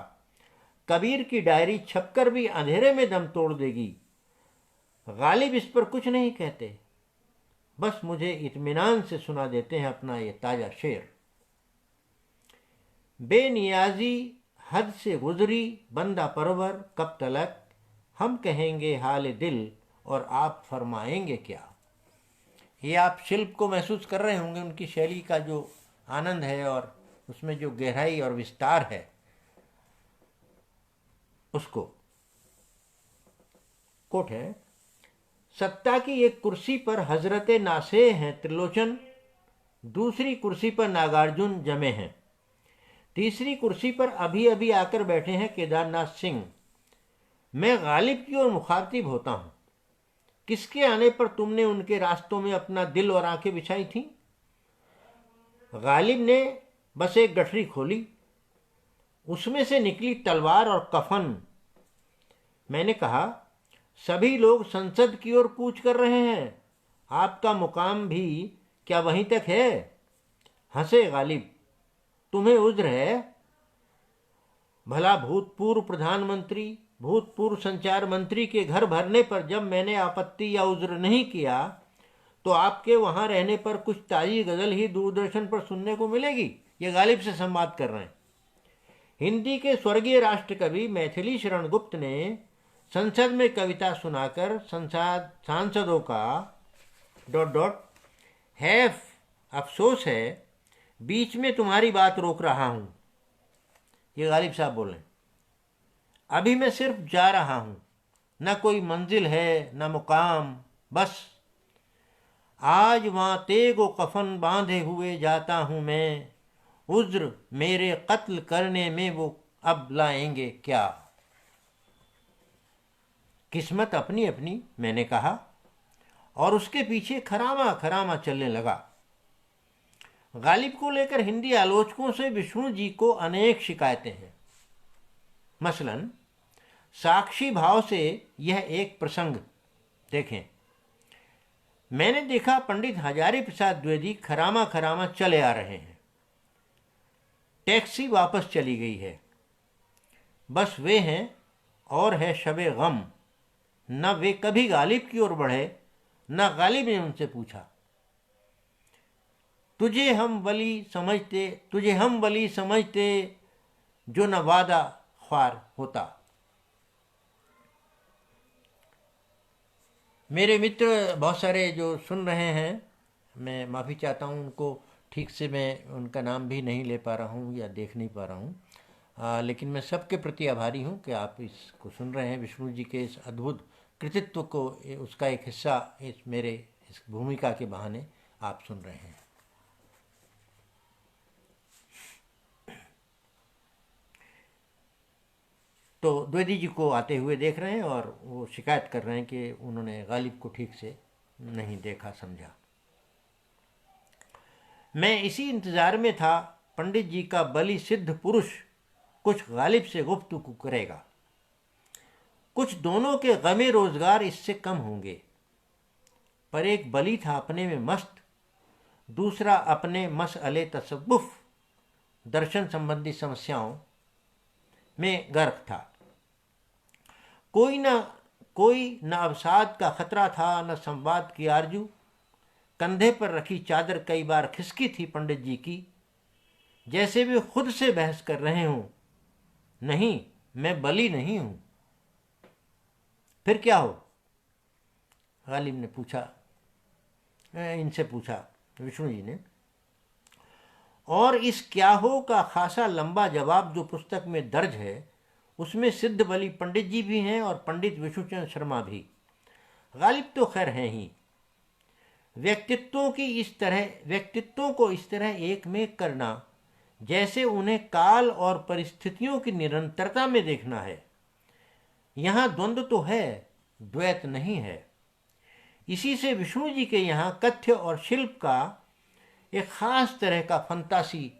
कबीर की डायरी छपकर भी अंधेरे में दम तोड़ देगी। गालिब इस पर कुछ नहीं कहते, बस मुझे इत्मीनान से सुना देते हैं अपना ये ताजा शेर। बेनियाजी हद से गुजरी बंदा परवर कब तलक, हम कहेंगे हाल दिल और आप फरमाएंगे क्या। ये आप शिल्प को महसूस कर रहे होंगे, उनकी शैली का जो आनंद है और उसमें जो गहराई और विस्तार है उसको। कोट है, सत्ता की एक कुर्सी पर हजरत नासे हैं त्रिलोचन, दूसरी कुर्सी पर नागार्जुन जमे हैं, तीसरी कुर्सी पर अभी अभी आकर बैठे हैं केदारनाथ सिंह। मैं गालिब की ओर मुखातिब होता हूं, किसके आने पर तुमने उनके रास्तों में अपना दिल और आंखें बिछाई थीं? गालिब ने बस एक गठरी खोली, उसमें से निकली तलवार और कफन। मैंने कहा, सभी लोग संसद की ओर कूच कर रहे हैं, आपका मुकाम भी क्या वहीं तक है? हंसे गालिब, तुम्हें उज्र है? भला भूतपूर्व प्रधानमंत्री, भूतपूर्व संचार मंत्री के घर भरने पर जब मैंने आपत्ति या उज्र नहीं किया, तो आपके वहां रहने पर कुछ ताजी गजल ही दूरदर्शन पर सुनने को मिलेगी। ये गालिब से संवाद कर रहे हैं। हिंदी के स्वर्गीय राष्ट्रकवि मैथिली शरण गुप्त ने संसद में कविता सुनाकर सांसदों का ... है अफसोस है बीच में तुम्हारी बात रोक रहा हूं। ये गालिब साहब बोले, अभी मैं सिर्फ जा रहा हूं, न कोई मंजिल है न मुकाम, बस आज वहां तेगो कफन बांधे हुए जाता हूं मैं, उज्र मेरे कत्ल करने में वो अब लाएंगे क्या। किस्मत अपनी अपनी, मैंने कहा, और उसके पीछे खरामा खरामा चलने लगा। गालिब को लेकर हिंदी आलोचकों से विष्णु जी को अनेक शिकायतें हैं। मसलन साक्षी भाव से यह एक प्रसंग देखें। मैंने देखा पंडित हजारी प्रसाद द्विवेदी खरामा खरामा चले आ रहे हैं, टैक्सी वापस चली गई है, बस वे हैं और है शबे गम। न वे कभी गालिब की ओर बढ़े, न गालिब ने उनसे पूछा, तुझे हम वली समझते जो न वादा ख्वार होता। मेरे मित्र बहुत सारे जो सुन रहे हैं, मैं माफ़ी चाहता हूँ, उनको ठीक से मैं उनका नाम भी नहीं ले पा रहा हूँ या देख नहीं पा रहा हूँ, लेकिन मैं सबके प्रति आभारी हूँ कि आप इसको सुन रहे हैं। विष्णु जी के इस अद्भुत कृतित्व को, उसका एक हिस्सा इस भूमिका के बहाने आप सुन रहे हैं। तो द्विवेदी जी को आते हुए देख रहे हैं और वो शिकायत कर रहे हैं कि उन्होंने गालिब को ठीक से नहीं देखा समझा। मैं इसी इंतज़ार में था, पंडित जी का बलि सिद्ध पुरुष कुछ गालिब से गुफ्तगू करेगा, कुछ दोनों के गमे रोजगार इससे कम होंगे। पर एक बली था अपने में मस्त, दूसरा अपने मसअले तसव्वुफ दर्शन संबंधी समस्याओं में गर्क था। कोई न अवसाद का खतरा था, न संवाद की आरजू। कंधे पर रखी चादर कई बार खिसकी थी पंडित जी की, जैसे वे खुद से बहस कर रहे हों। नहीं, मैं बली नहीं हूं। फिर क्या हो? गालिब ने पूछा, इनसे पूछा विष्णु जी ने। और इस क्या हो का खासा लंबा जवाब जो पुस्तक में दर्ज है, उसमें सिद्ध बली पंडित जी भी हैं और पंडित विष्णुचंद्र शर्मा भी। गालिब तो खैर हैं ही। व्यक्तित्वों को इस तरह एक में करना जैसे उन्हें काल और परिस्थितियों की निरंतरता में देखना है। यहाँ द्वंद्व तो है, द्वैत नहीं है। इसी से विष्णु जी के यहाँ कथ्य और शिल्प का एक खास तरह का फंतासी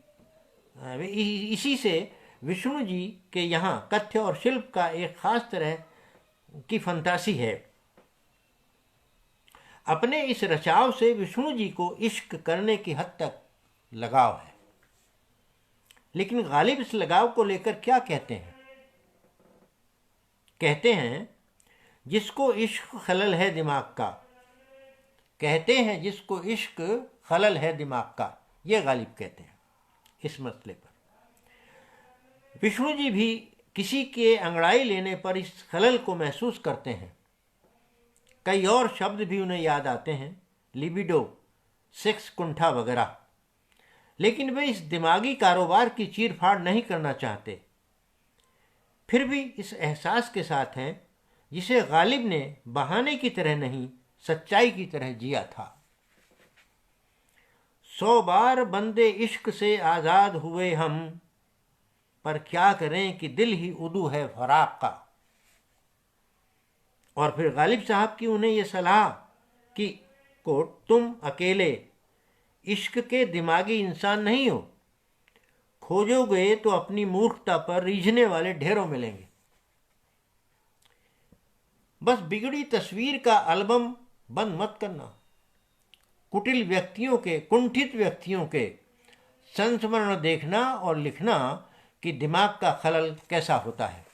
इसी से विष्णु जी के यहाँ कथ्य और शिल्प का एक खास तरह की फंतासी है। अपने इस रचाव से विष्णु जी को इश्क करने की हद तक लगाव है। लेकिन गालिब इस लगाव को लेकर क्या कहते हैं? कहते हैं जिसको इश्क खलल है दिमाग का, कहते हैं जिसको इश्क खलल है दिमाग का, ये गालिब कहते हैं इस मसले पर। विष्णु जी भी किसी के अंगड़ाई लेने पर इस खलल को महसूस करते हैं। कई और शब्द भी उन्हें याद आते हैं, लिबिडो, सेक्स, कुंठा वगैरह। लेकिन वे इस दिमागी कारोबार की चीरफाड़ नहीं करना चाहते। फिर भी इस एहसास के साथ हैं जिसे गालिब ने बहाने की तरह नहीं, सच्चाई की तरह जिया था। 100 बार बंदे इश्क से आज़ाद हुए हम, पर क्या करें कि दिल ही उदू है फराक का। और फिर गालिब साहब की उन्हें यह सलाह कि कोट, तुम अकेले इश्क के दिमागी इंसान नहीं हो, खोजोगे तो अपनी मूर्खता पर रीझने वाले ढेरों मिलेंगे। बस बिगड़ी तस्वीर का एल्बम बंद मत करना। कुटिल व्यक्तियों के, कुंठित व्यक्तियों के संस्मरण देखना और लिखना कि दिमाग का खलल कैसा होता है।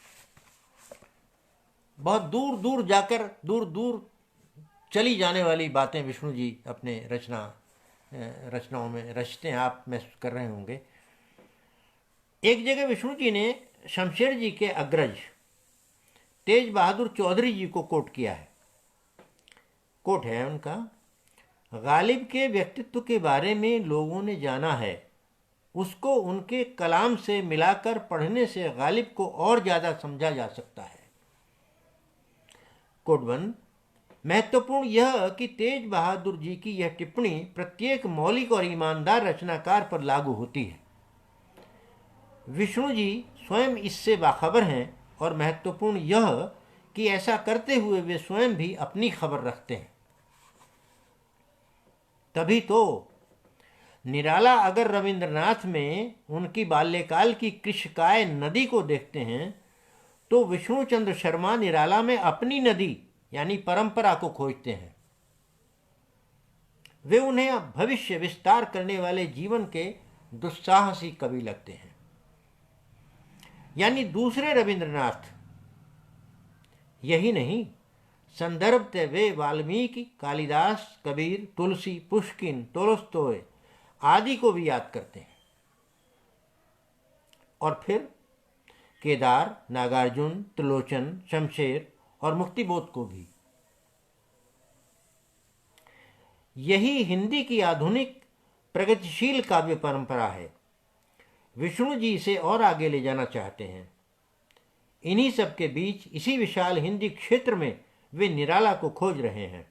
बहुत दूर दूर जाकर दूर दूर चली जाने वाली बातें विष्णु जी अपने रचनाओं में रचते हैं, आप महसूस कर रहे होंगे। एक जगह विष्णु जी ने शमशेर जी के अग्रज तेज बहादुर चौधरी जी को कोट किया है। कोट है उनका, गालिब के व्यक्तित्व के बारे में लोगों ने जाना है, उसको उनके कलाम से मिलाकर पढ़ने से गालिब को और ज़्यादा समझा जा सकता है। कोट 1, महत्वपूर्ण यह कि तेज बहादुर जी की यह टिप्पणी प्रत्येक मौलिक और ईमानदार रचनाकार पर लागू होती है। विष्णु जी स्वयं इससे बाखबर हैं और महत्वपूर्ण यह कि ऐसा करते हुए वे स्वयं भी अपनी खबर रखते हैं। तभी तो निराला अगर रविंद्रनाथ में उनकी बाल्यकाल की कृष्णकाय नदी को देखते हैं तो विष्णुचंद्र शर्मा निराला में अपनी नदी यानी परंपरा को खोजते हैं। वे उन्हें भविष्य विस्तार करने वाले जीवन के दुस्साहसी कवि लगते हैं, यानी दूसरे रविंद्रनाथ। यही नहीं, संदर्भतः वे वाल्मीकि, कालिदास, कबीर, तुलसी, पुष्किन, तोलस्तोय आदि को भी याद करते हैं। और फिर केदार, नागार्जुन, त्रिलोचन, शमशेर और मुक्तिबोध को भी। यही हिंदी की आधुनिक प्रगतिशील काव्य परंपरा है। विष्णु जी इसे और आगे ले जाना चाहते हैं। इन्हीं सब के बीच इसी विशाल हिंदी क्षेत्र में वे निराला को खोज रहे हैं।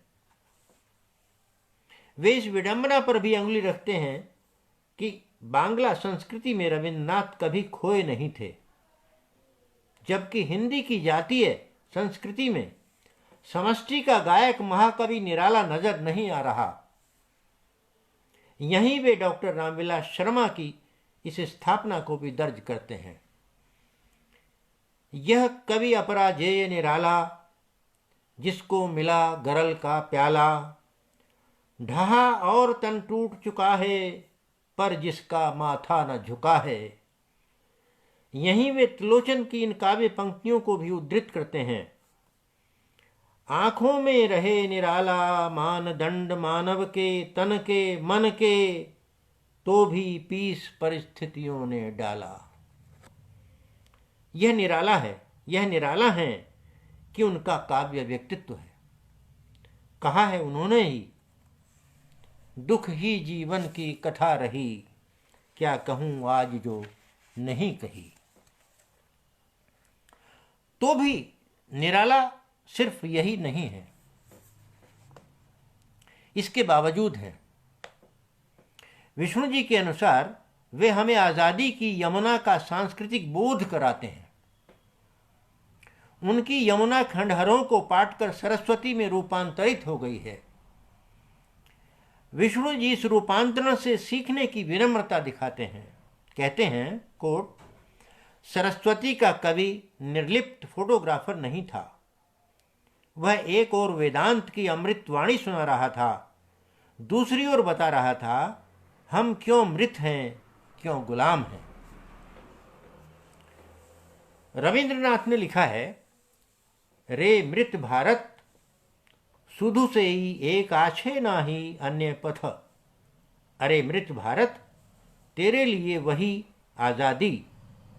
वे इस विडंबना पर भी अंगुली रखते हैं कि बांग्ला संस्कृति में रविन्द्रनाथ कभी खोए नहीं थे। जबकि हिंदी की जातीय संस्कृति में समष्टि का गायक महाकवि निराला नजर नहीं आ रहा। यहीं वे डॉक्टर रामविलास शर्मा की इस स्थापना को भी दर्ज करते हैं। यह कवि अपराजेय निराला, जिसको मिला गरल का प्याला, ढहा और तन टूट चुका है, पर जिसका माथा न झुका है। यहीं वे त्रिलोचन की इन काव्य पंक्तियों को भी उद्धृत करते हैं। आंखों में रहे निराला, मानदंड मानव के तन के मन के, तो भी पीस परिस्थितियों ने डाला। यह निराला है कि उनका काव्य व्यक्तित्व है। कहा है उन्होंने ही, दुख ही जीवन की कथा रही, क्या कहूं आज जो नहीं कही। तो भी निराला सिर्फ यही नहीं है, इसके बावजूद है। विष्णु जी के अनुसार वे हमें आजादी की यमुना का सांस्कृतिक बोध कराते हैं। उनकी यमुना खंडहरों को पाटकर सरस्वती में रूपांतरित हो गई है। विष्णु जी इस रूपांतरण से सीखने की विनम्रता दिखाते हैं। कहते हैं, कोट, सरस्वती का कवि निर्लिप्त फोटोग्राफर नहीं था। वह एक ओर वेदांत की अमृत वाणी सुना रहा था, दूसरी ओर बता रहा था हम क्यों मृत हैं, क्यों गुलाम हैं। रविंद्रनाथ ने लिखा है, रे मृत भारत सुधु से ही एक आछे नाही अन्य पथ। अरे मृत भारत, तेरे लिए वही आजादी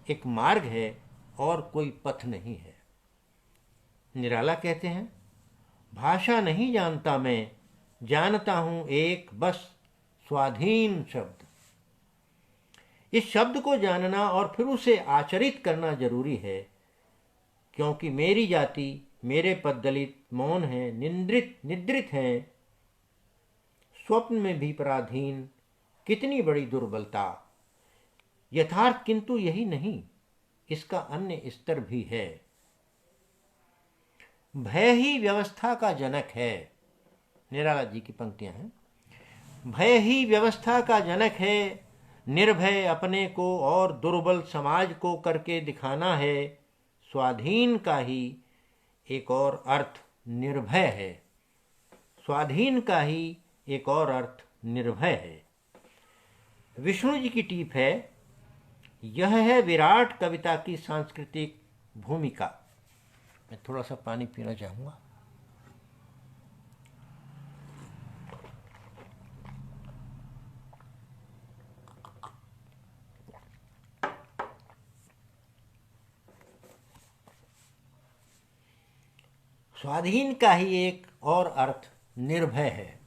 एक मार्ग है और कोई पथ नहीं है। निराला कहते हैं, भाषा नहीं जानता मैं, जानता हूं एक बस स्वाधीन शब्द। इस शब्द को जानना और फिर उसे आचरित करना जरूरी है, क्योंकि मेरी जाति, मेरे पद दलित, मौन है, निद्रित हैं, स्वप्न में भी पराधीन, कितनी बड़ी दुर्बलता। यथार्थ किंतु यही नहीं, इसका अन्य स्तर भी है। भय ही व्यवस्था का जनक है। निराला जी की पंक्तियां हैं। भय ही व्यवस्था का जनक है, निर्भय अपने को और दुर्बल समाज को करके दिखाना है। स्वाधीन का ही एक और अर्थ निर्भय है। स्वाधीन का ही एक और अर्थ निर्भय है। विष्णु जी की टीप है, यह है विराट कविता की सांस्कृतिक भूमिका। मैं थोड़ा सा पानी पीना चाहूंगा। स्वाधीन का ही एक और अर्थ निर्भय है।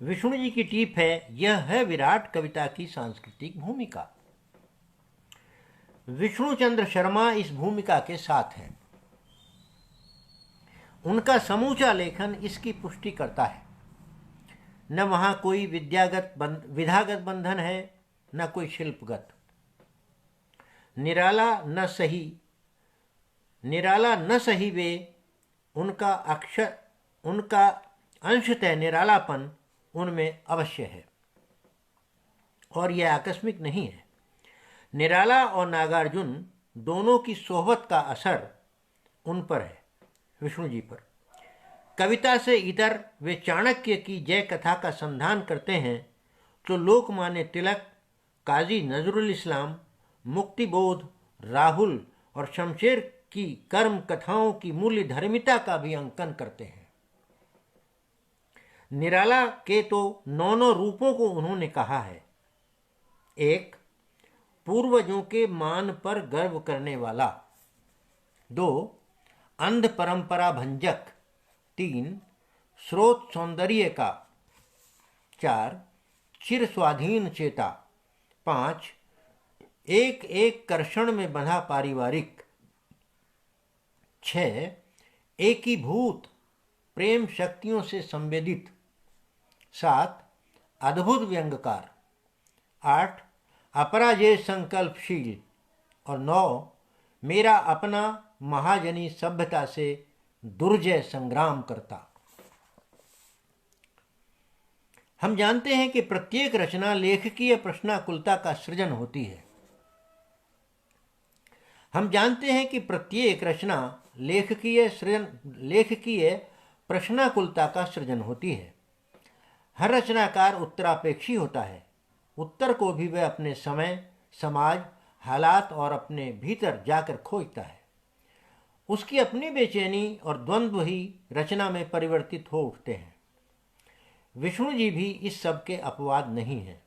विष्णु जी की टीप है, यह है विराट कविता की सांस्कृतिक भूमिका। विष्णु चंद्र शर्मा इस भूमिका के साथ हैं। उनका समूचा लेखन इसकी पुष्टि करता है। न वहां कोई विधागत बंधन है, न कोई शिल्पगत। निराला न सही वे, उनका अंशतः निरालापन उनमें अवश्य है, और यह आकस्मिक नहीं है। निराला और नागार्जुन दोनों की सोहबत का असर उन पर है, विष्णु जी पर। कविता से इतर वे चाणक्य की जय कथा का संधान करते हैं, तो लोकमान्य तिलक, काजी नजरुल इस्लाम, मुक्तिबोध, राहुल और शमशेर की कर्म कथाओं की मूल्य धर्मिता का भी अंकन करते हैं। निराला के तो 9 रूपों को उन्होंने कहा है। 1. पूर्वजों के मान पर गर्व करने वाला। 2. अंध परंपरा भंजक। 3. स्रोत सौंदर्य का। 4. चिर स्वाधीन चेता। 5. एक एक कर्षण में बंधा पारिवारिक। 6. एकीभूत प्रेम शक्तियों से संवेदित। 7. अद्भुत व्यंगकार। 8. अपराजेय संकल्पशील। और 9. मेरा अपना महाजनी सभ्यता से दुर्जय संग्राम करता। हम जानते हैं कि प्रत्येक रचना लेखकीय प्रश्नाकुलता का सृजन होती है। हम जानते हैं कि प्रत्येक रचना लेखकीय प्रश्नाकुलता का सृजन होती है। हर रचनाकार उत्तरापेक्षी होता है। उत्तर को भी वह अपने समय, समाज, हालात और अपने भीतर जाकर खोजता है। उसकी अपनी बेचैनी और द्वंद्व ही रचना में परिवर्तित हो उठते हैं। विष्णु जी भी इस सब के अपवाद नहीं हैं।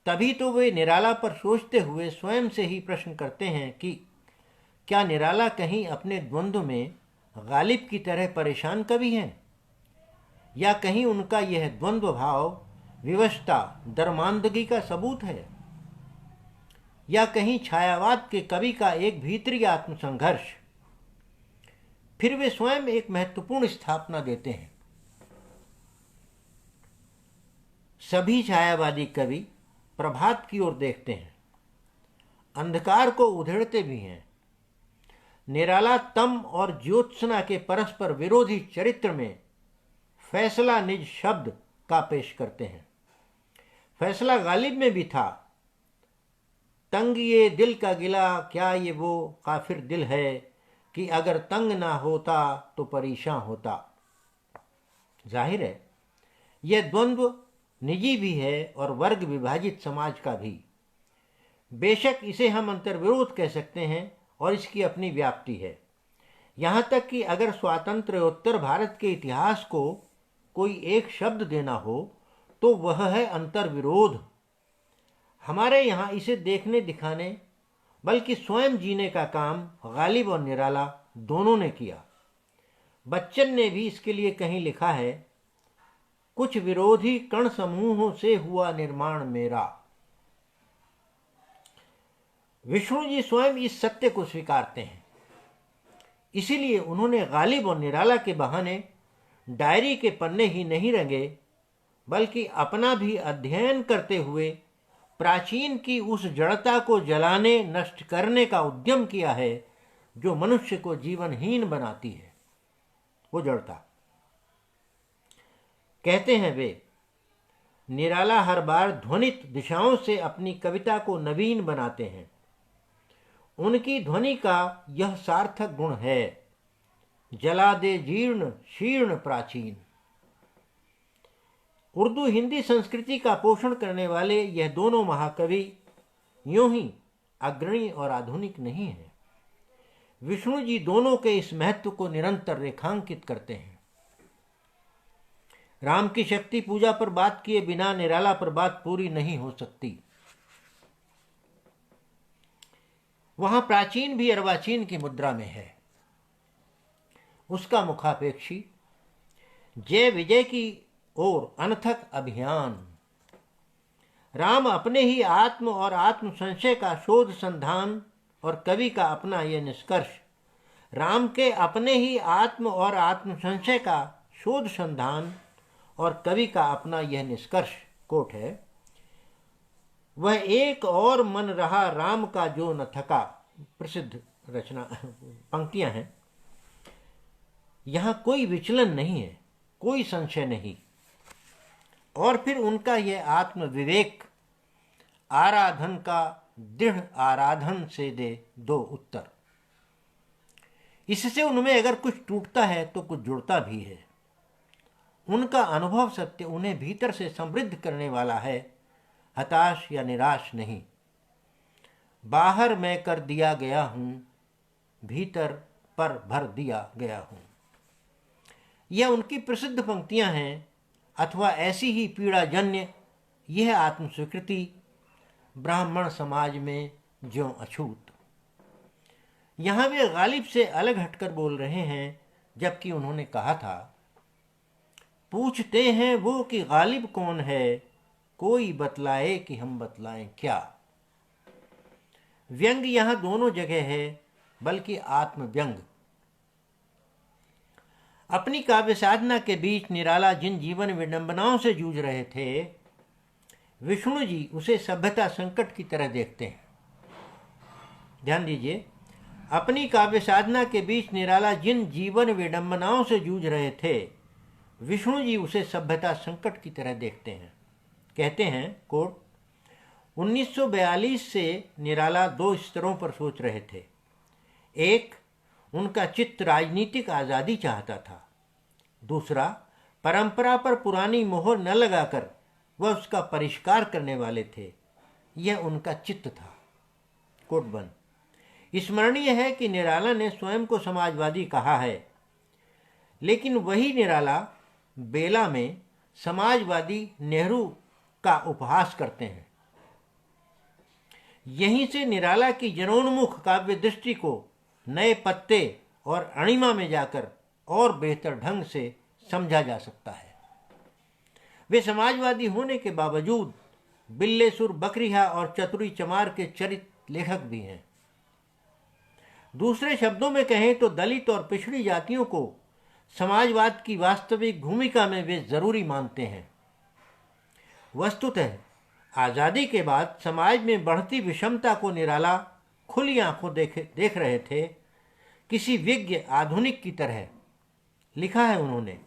तभी तो वे निराला पर सोचते हुए स्वयं से ही प्रश्न करते हैं कि क्या निराला कहीं अपने द्वंद्व में गालिब की तरह परेशान कवि हैं, या कहीं उनका यह द्वंद्व भाव विवशता, दर्मांदगी का सबूत है, या कहीं छायावाद के कवि का एक भीतरी आत्मसंघर्ष। फिर वे स्वयं एक महत्वपूर्ण स्थापना देते हैं। सभी छायावादी कवि प्रभात की ओर देखते हैं, अंधकार को उधेड़ते भी हैं। निराला तम और ज्योत्सना के परस्पर विरोधी चरित्र में फैसला निज शब्द का पेश करते हैं। फैसला गालिब में भी था। तंग ये दिल का गिला, क्या ये वो काफिर दिल है कि अगर तंग ना होता तो परेशान होता। जाहिर है यह द्वंद्व निजी भी है और वर्ग विभाजित समाज का भी। बेशक इसे हम अंतर्विरोध कह सकते हैं और इसकी अपनी व्याप्ति है। यहाँ तक कि अगर स्वातंत्र्योत्तर भारत के इतिहास को कोई एक शब्द देना हो तो वह है अंतर्विरोध। हमारे यहाँ इसे देखने दिखाने बल्कि स्वयं जीने का काम गालिब और निराला दोनों ने किया। बच्चन ने भी इसके लिए कहीं लिखा है, कुछ विरोधी कण समूहों से हुआ निर्माण मेरा। विष्णु जी स्वयं इस सत्य को स्वीकारते हैं। इसीलिए उन्होंने गालिब और निराला के बहाने डायरी के पन्ने ही नहीं रंगे, बल्कि अपना भी अध्ययन करते हुए प्राचीन की उस जड़ता को जलाने, नष्ट करने का उद्यम किया है जो मनुष्य को जीवनहीन बनाती है। वो जड़ता, कहते हैं वे, निराला हर बार ध्वनित दिशाओं से अपनी कविता को नवीन बनाते हैं। उनकी ध्वनि का यह सार्थक गुण है, जला दे जीर्ण शीर्ण प्राचीन। उर्दू हिंदी संस्कृति का पोषण करने वाले यह दोनों महाकवि यूं ही अग्रणी और आधुनिक नहीं हैं। विष्णु जी दोनों के इस महत्व को निरंतर रेखांकित करते हैं। राम की शक्ति पूजा पर बात किए बिना निराला पर बात पूरी नहीं हो सकती। वहां प्राचीन भी अर्वाचीन की मुद्रा में है। उसका मुखापेक्षी जय विजय की ओर अनथक अभियान। राम अपने ही आत्म और आत्म संशय का शोध संधान और कवि का अपना यह निष्कर्ष। राम के अपने ही आत्म और आत्म संशय का शोध संधान और कवि का अपना यह निष्कर्ष कोट है, वह एक और मन रहा राम का जो न थका। प्रसिद्ध रचना पंक्तियां हैं। यहां कोई विचलन नहीं है, कोई संशय नहीं। और फिर उनका यह आत्म विवेक आराधन का दृढ़ आराधन से दे दो उत्तर। इससे उनमें अगर कुछ टूटता है तो कुछ जुड़ता भी है। उनका अनुभव सत्य उन्हें भीतर से समृद्ध करने वाला है, हताश या निराश नहीं। बाहर मैं कर दिया गया हूं, भीतर पर भर दिया गया हूं। यह उनकी प्रसिद्ध पंक्तियां हैं। अथवा ऐसी ही पीड़ाजन्य यह आत्मस्वीकृति ब्राह्मण समाज में ज्यों अछूत। यहां वे गालिब से अलग हटकर बोल रहे हैं, जबकि उन्होंने कहा था, पूछते हैं वो कि गालिब कौन है, कोई बतलाए कि हम बतलाएं क्या। व्यंग यहां दोनों जगह है, बल्कि आत्मव्यंग। अपनी काव्य साधना के बीच निराला जिन जीवन विडंबनाओं से जूझ रहे थे, विष्णु जी उसे सभ्यता संकट की तरह देखते हैं। ध्यान दीजिए, अपनी काव्य साधना के बीच निराला जिन जीवन विडंबनाओं से जूझ रहे थे, विष्णु जी उसे सभ्यता संकट की तरह देखते हैं। कहते हैं, कोट, 1942 से निराला दो स्तरों पर सोच रहे थे। एक, उनका चित्त राजनीतिक आज़ादी चाहता था। दूसरा, परंपरा पर पुरानी मोहर न लगाकर वह उसका परिष्कार करने वाले थे। यह उनका चित्त था। कोट बंद। स्मरणीय है कि निराला ने स्वयं को समाजवादी कहा है, लेकिन वही निराला बेला में समाजवादी नेहरू का उपहास करते हैं। यहीं से निराला की जनोन्मुख काव्य दृष्टि को नए पत्ते और अणिमा में जाकर और बेहतर ढंग से समझा जा सकता है। वे समाजवादी होने के बावजूद बिल्लेसुर, बकरिहा और चतुरी चमार के चरित्र लेखक भी हैं। दूसरे शब्दों में कहें तो दलित और पिछड़ी जातियों को समाजवाद की वास्तविक भूमिका में वे जरूरी मानते हैं। वस्तुतः आज़ादी के बाद समाज में बढ़ती विषमता को निराला खुली आंखों देख रहे थे, किसी विज्ञ आधुनिक की तरह। लिखा है उन्होंने,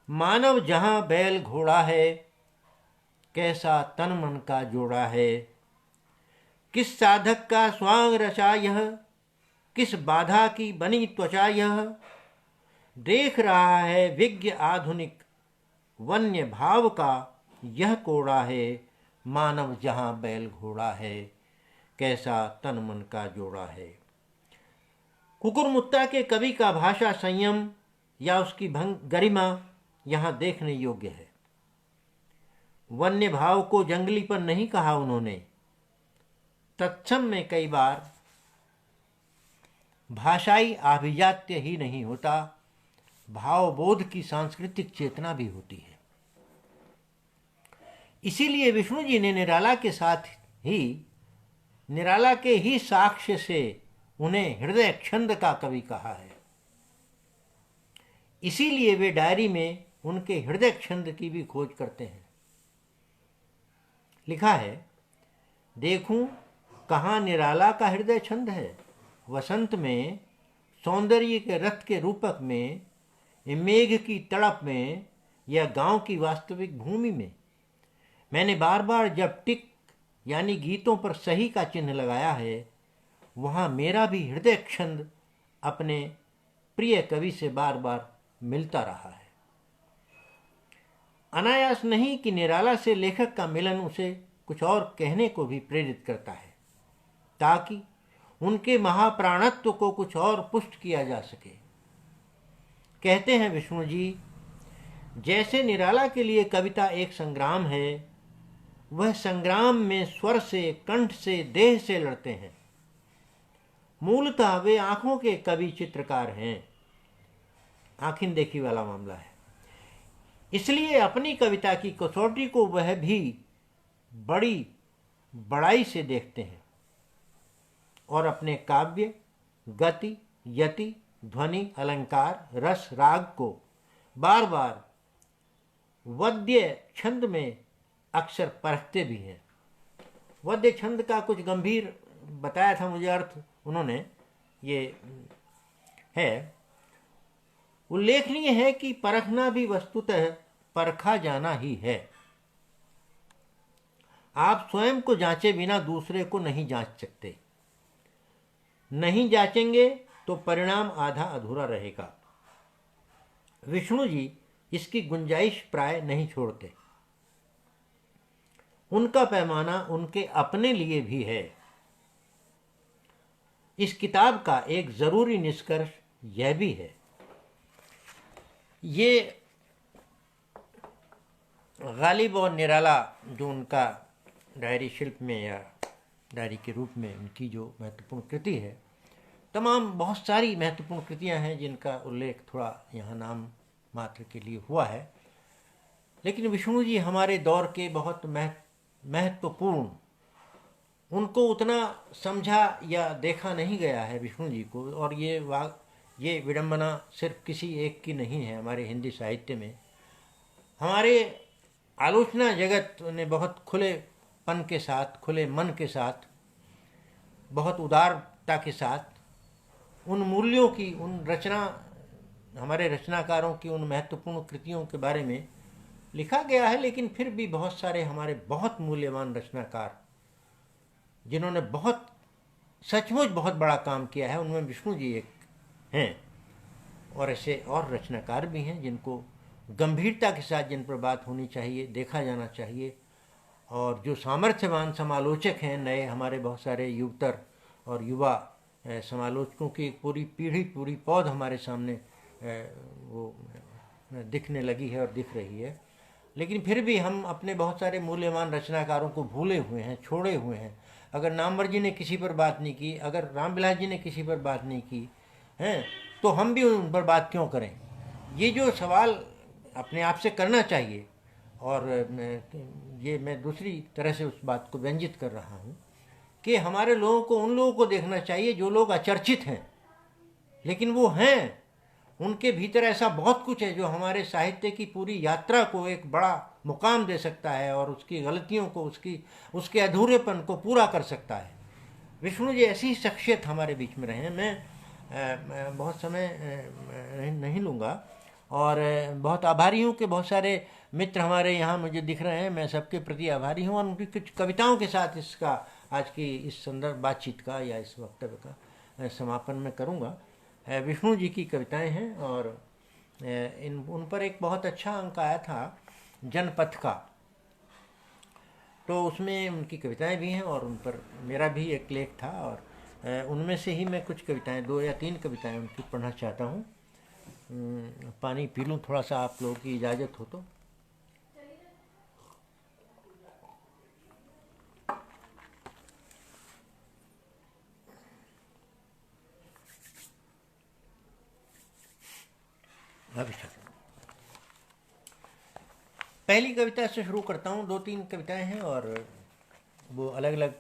मानव जहां बैल घोड़ा है, कैसा तन मन का जोड़ा है। किस साधक का स्वांग रचा यह, किस बाधा की बनी त्वचा यह। देख रहा है विज्ञ आधुनिक, वन्य भाव का यह कोड़ा है। मानव जहां बैल घोड़ा है, कैसा तन मन का जोड़ा है। कुकुरमुत्ता के कवि का भाषा संयम या उसकी गरिमा यहाँ देखने योग्य है। वन्य भाव को जंगलीपन नहीं कहा उन्होंने। तत्सम में कई बार भाषाई आभिजात्य ही नहीं होता, भावबोध की सांस्कृतिक चेतना भी होती है। इसीलिए विष्णु जी ने निराला के ही साक्ष्य से उन्हें हृदय छंद का कवि कहा है। इसीलिए वे डायरी में उनके हृदय छंद की भी खोज करते हैं। लिखा है, देखूं कहाँ निराला का हृदय छंद है। वसंत में, सौंदर्य के रथ के रूपक में, मेघ की तड़प में, या गांव की वास्तविक भूमि में। मैंने बार बार जब टिक यानी गीतों पर सही का चिन्ह लगाया है, वहाँ मेरा भी हृदय छंद अपने प्रिय कवि से बार बार मिलता रहा है। अनायास नहीं कि निराला से लेखक का मिलन उसे कुछ और कहने को भी प्रेरित करता है, ताकि उनके महाप्राणत्व को कुछ और पुष्ट किया जा सके। कहते हैं विष्णु जी, जैसे निराला के लिए कविता एक संग्राम है, वह संग्राम में स्वर से, कंठ से, देह से लड़ते हैं। मूलतः वे आंखों के कवि चित्रकार हैं। आंखिन देखी वाला मामला है। इसलिए अपनी कविता की कसौटी को वह भी बड़ी बड़ाई से देखते हैं और अपने काव्य, गति, यति, ध्वनि, अलंकार, रस, राग को बार बार वद्य छंद में अक्सर परखते भी हैं। वद्य छंद का कुछ गंभीर बताया था मुझे अर्थ उन्होंने, ये है। उल्लेखनीय है कि परखना भी वस्तुतः परखा जाना ही है। आप स्वयं को जांचे बिना दूसरे को नहीं जांच सकते। नहीं जांचेंगे तो परिणाम आधा अधूरा रहेगा। विष्णु जी इसकी गुंजाइश प्राय नहीं छोड़ते। उनका पैमाना उनके अपने लिए भी है। इस किताब का एक जरूरी निष्कर्ष यह भी है, ये गालिब और निराला जो उनका डायरी शिल्प में या डायरी के रूप में उनकी जो महत्वपूर्ण कृति है, तमाम बहुत सारी महत्वपूर्ण कृतियां हैं जिनका उल्लेख थोड़ा यहाँ नाम मात्र के लिए हुआ है, लेकिन विष्णु जी हमारे दौर के बहुत महत्वपूर्ण, उनको उतना समझा या देखा नहीं गया है विष्णु जी को। और ये विडंबना सिर्फ किसी एक की नहीं है। हमारे हिंदी साहित्य में हमारे आलोचना जगत ने बहुत खुलेपन के साथ, खुले मन के साथ, बहुत उदार गंभीरता के साथ उन मूल्यों की, उन हमारे रचनाकारों की उन महत्वपूर्ण कृतियों के बारे में लिखा गया है। लेकिन फिर भी बहुत सारे हमारे बहुत मूल्यवान रचनाकार जिन्होंने बहुत सचमुच बहुत बड़ा काम किया है, उनमें विष्णु जी एक हैं। और ऐसे और रचनाकार भी हैं जिनको गंभीरता के साथ, जिन पर बात होनी चाहिए, देखा जाना चाहिए। और जो सामर्थ्यवान समालोचक हैं, नए हमारे बहुत सारे युवतर और युवा समालोचकों की एक पूरी पीढ़ी, पूरी पौध हमारे सामने वो दिखने लगी है और दिख रही है। लेकिन फिर भी हम अपने बहुत सारे मूल्यवान रचनाकारों को भूले हुए हैं, छोड़े हुए हैं। अगर नामवर जी ने किसी पर बात नहीं की, अगर रामविलास जी ने किसी पर बात नहीं की हैं, तो हम भी उन पर बात क्यों करें? ये जो सवाल अपने आप से करना चाहिए। और ये मैं दूसरी तरह से उस बात को व्यंजित कर रहा हूँ कि हमारे लोगों को, उन लोगों को देखना चाहिए जो लोग अचर्चित हैं, लेकिन वो हैं, उनके भीतर ऐसा बहुत कुछ है जो हमारे साहित्य की पूरी यात्रा को एक बड़ा मुकाम दे सकता है और उसकी गलतियों को, उसके अधूरेपन को पूरा कर सकता है। विष्णु जी ऐसी ही शख्सियत हमारे बीच में रहे हैं। मैं बहुत समय नहीं लूँगा और बहुत आभारी हूँ कि बहुत सारे मित्र हमारे यहाँ मुझे दिख रहे हैं। मैं सबके प्रति आभारी हूँ और उनकी कुछ कविताओं के साथ इसका, आज की इस संदर्भ बातचीत का या इस वक्तव्य का समापन मैं करूँगा। विष्णु जी की कविताएं हैं और उन पर एक बहुत अच्छा अंक आया था जनपथ का, तो उसमें उनकी कविताएं भी हैं और उन पर मेरा भी एक लेख था। और उनमें से ही मैं कुछ कविताएं, 2 या 3 कविताएं उनकी पढ़ना चाहता हूँ। पानी पी लूँ थोड़ा सा, आप लोगों की इजाज़त हो तो। पहली कविता से शुरू करता हूँ। 2-3 कविताएं हैं और वो अलग अलग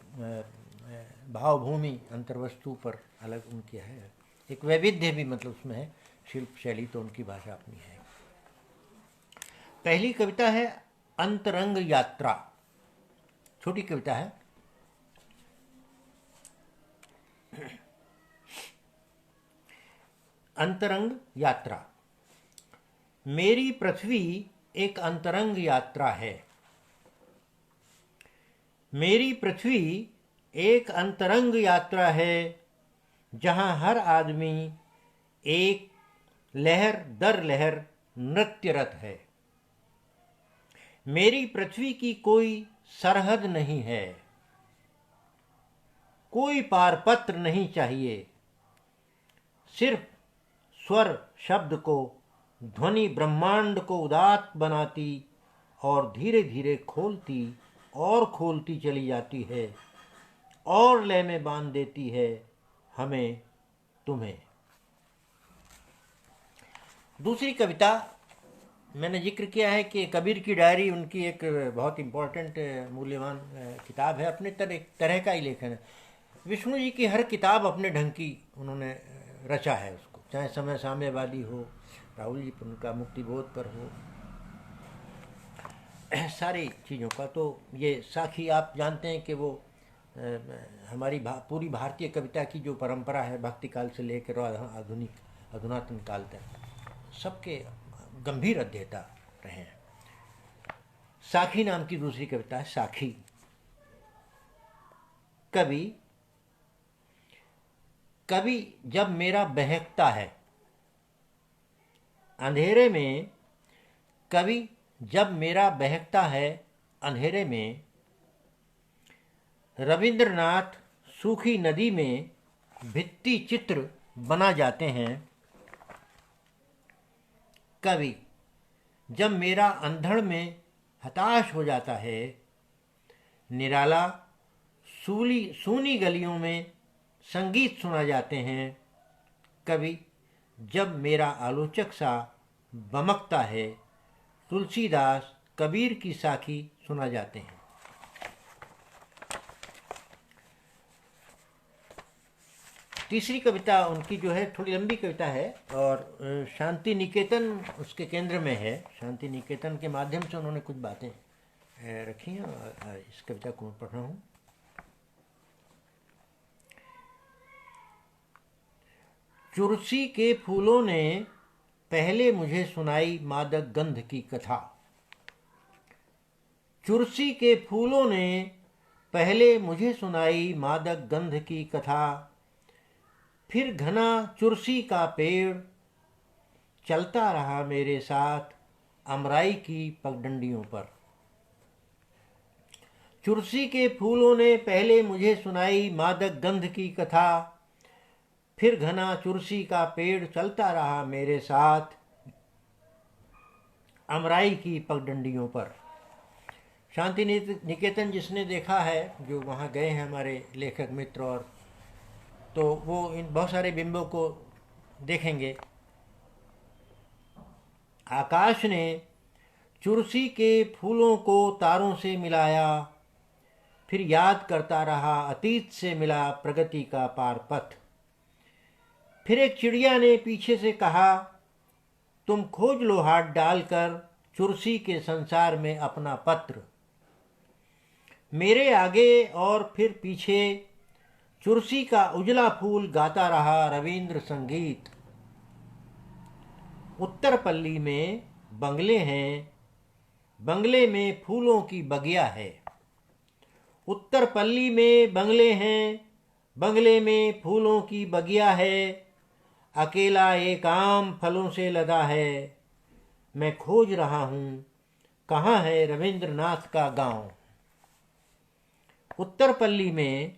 भावभूमि, अंतर्वस्तु पर अलग उनकी है। एक वैविध्य भी मतलब उसमें है, शिल्प शैली तो उनकी भाषा अपनी है। पहली कविता है अंतरंग यात्रा। छोटी कविता है। अंतरंग यात्रा। मेरी पृथ्वी एक अंतरंग यात्रा है। मेरी पृथ्वी एक अंतरंग यात्रा है, जहां हर आदमी एक लहर दर लहर नृत्यरत है। मेरी पृथ्वी की कोई सरहद नहीं है, कोई पारपत्र नहीं चाहिए। सिर्फ स्वर शब्द को, ध्वनि ब्रह्मांड को उदात्त बनाती और धीरे धीरे खोलती और खोलती चली जाती है और लय में बांध देती है हमें, तुम्हें। दूसरी कविता मैंने जिक्र किया है कि कबीर की डायरी उनकी एक बहुत इम्पोर्टेंट मूल्यवान किताब है। अपने तरह का ही लेखन है। विष्णु जी की हर किताब अपने ढंग की उन्होंने रचा है उसको, चाहे समय साम्यवादी हो, राहुल जी पर उनका मुक्तिबोध पर हो, सारी चीज़ों का। तो ये साखी आप जानते हैं कि वो हमारी पूरी भारतीय कविता की जो परंपरा है, भक्ति काल से लेकर अधुनातन काल तक, सबके गंभीर अध्येता रहे हैं। साखी नाम की दूसरी कविता है साखी। कभी जब मेरा बहकता है अंधेरे में, कभी जब मेरा बहकता है अंधेरे में, रविंद्रनाथ सूखी नदी में भित्ति चित्र बना जाते हैं। कभी जब मेरा अंधड़ में हताश हो जाता है, निराला सूनी गलियों में संगीत सुना जाते हैं। कभी जब मेरा आलोचक सा बमकता है, तुलसीदास कबीर की साखी सुना जाते हैं। तीसरी कविता उनकी जो है थोड़ी लंबी कविता है और शांति निकेतन उसके केंद्र में है। शांति निकेतन के माध्यम से उन्होंने कुछ बातें रखी हैं और इस कविता को मैं पढ़ रहा हूँ। चुरसी के फूलों ने पहले मुझे सुनाई मादक गंध की कथा। चुरसी के फूलों ने पहले मुझे सुनाई मादक गंध की कथा। फिर घना चुरसी का पेड़ चलता रहा मेरे साथ अमराई की पगडंडियों पर। चुरसी के फूलों ने पहले मुझे सुनाई मादक गंध की कथा। फिर घना चुरसी का पेड़ चलता रहा मेरे साथ अमराई की पगडंडियों पर। शांति निकेतन जिसने देखा है, जो वहाँ गए हैं हमारे लेखक मित्र, और तो वो इन बहुत सारे बिंबों को देखेंगे। आकाश ने चुरसी के फूलों को तारों से मिलाया, फिर याद करता रहा अतीत से मिला प्रगति का पार पथ। फिर एक चिड़िया ने पीछे से कहा, तुम खोज लो हाथ डालकर चुरसी के संसार में अपना पत्र। मेरे आगे और फिर पीछे चुरसी का उजला फूल गाता रहा रविंद्र संगीत। उत्तर पल्ली में बंगले हैं, बंगले में फूलों की बगिया है। उत्तर पल्ली में बंगले हैं, बंगले में फूलों की बगिया है। अकेला एक आम फलों से लदा है, मैं खोज रहा हूँ कहाँ है रविंद्रनाथ का गांव। उत्तर पल्ली में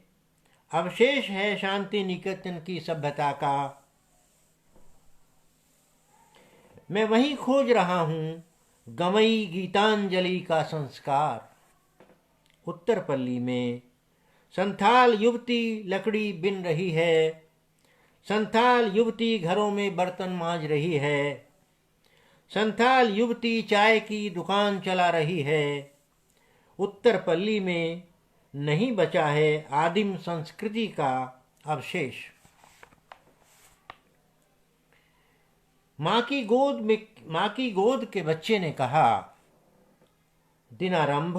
अवशेष है शांति निकेतन की सभ्यता का, मैं वहीं खोज रहा हूँ गमई गीतांजलि का संस्कार। उत्तर पल्ली में संथाल युवती लकड़ी बिन रही है, संथाल युवती घरों में बर्तन मांज रही है, संथाल युवती चाय की दुकान चला रही है। उत्तर पल्ली में नहीं बचा है आदिम संस्कृति का अवशेष। माँ की गोद के बच्चे ने कहा, दिनारंभ।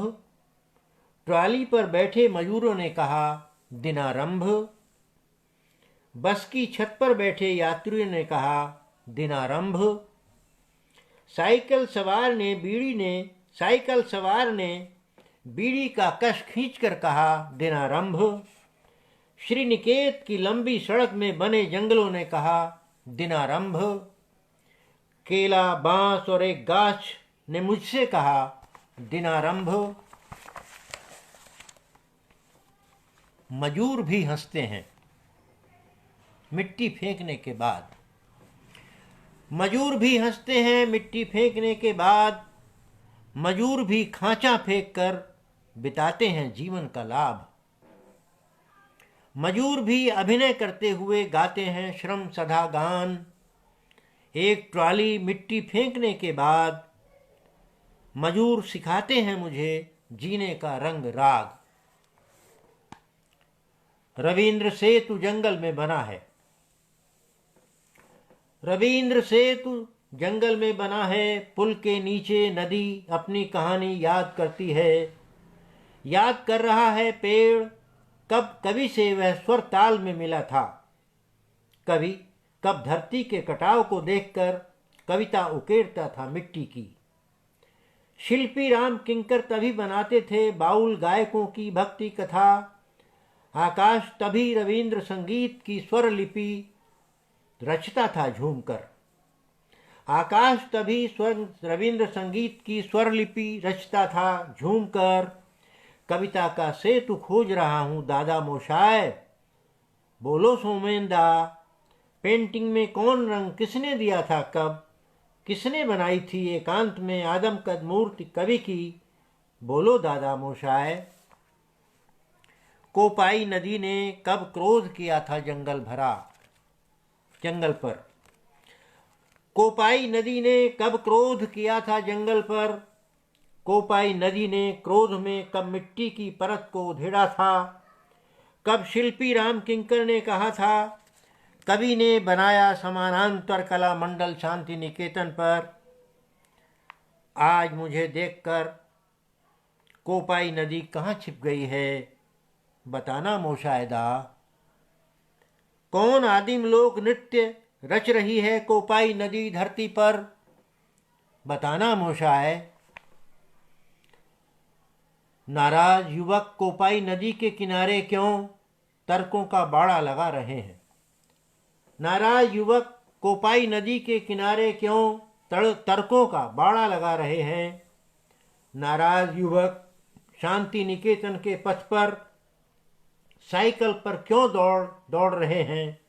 ट्राली पर बैठे मजूरों ने कहा, दिनारंभ। बस की छत पर बैठे यात्रियों ने कहा, दिनारंभ। साइकिल सवार ने बीड़ी का कश खींचकर कहा, दिनारंभ। श्रीनिकेत की लंबी सड़क में बने जंगलों ने कहा, दिनारंभ। केला, बांस और एक गाछ ने मुझसे कहा, दिनारंभ। मजूर भी हंसते हैं मिट्टी फेंकने के बाद। मजूर भी हंसते हैं मिट्टी फेंकने के बाद। मजूर भी खांचा फेंक कर बिताते हैं जीवन का लाभ। मजूर भी अभिनय करते हुए गाते हैं श्रम सधा गान। एक ट्रॉली मिट्टी फेंकने के बाद मजूर सिखाते हैं मुझे जीने का रंग राग। रविंद्र सेतु जंगल में बना है, रविंद्र सेतु जंगल में बना है। पुल के नीचे नदी अपनी कहानी याद करती है। याद कर रहा है पेड़ कब कवि से वह स्वर ताल में मिला था। कवि कब धरती के कटाव को देखकर कविता उकेरता था मिट्टी की। शिल्पी राम किंकर तभी बनाते थे बाउल गायकों की भक्ति कथा। आकाश तभी रविंद्र संगीत की स्वर लिपि रचता था झूमकर। आकाश तभी रविंद्र संगीत की स्वर लिपि रचता था झूमकर। कविता का सेतु खोज रहा हूँ दादा मोशाय। बोलो सोमेंदा, पेंटिंग में कौन रंग किसने दिया था कब। किसने बनाई थी एकांत में आदमकद मूर्ति कवि की। बोलो दादा मोशाय। कोपाई नदी ने कब क्रोध किया था जंगल पर। कोपाई नदी ने कब क्रोध किया था जंगल पर। कोपाई नदी ने क्रोध में कब मिट्टी की परत को उधेड़ा था। कब शिल्पी राम किंकर ने कहा था कवि ने बनाया समानांतर कला मंडल शांति निकेतन पर। आज मुझे देखकर कोपाई नदी कहाँ छिप गई है, बताना मोशायदा। कौन आदिम लोक नृत्य रच रही है कोपाई नदी धरती पर, बताना मोशाए। नाराज युवक कोपाई नदी के किनारे क्यों तर्कों का बाड़ा लगा रहे हैं। नाराज युवक कोपाई नदी के किनारे क्यों तर्कों का बाड़ा लगा रहे हैं। नाराज युवक शांति निकेतन के पथ पर साइकिल पर क्यों दौड़ रहे हैं।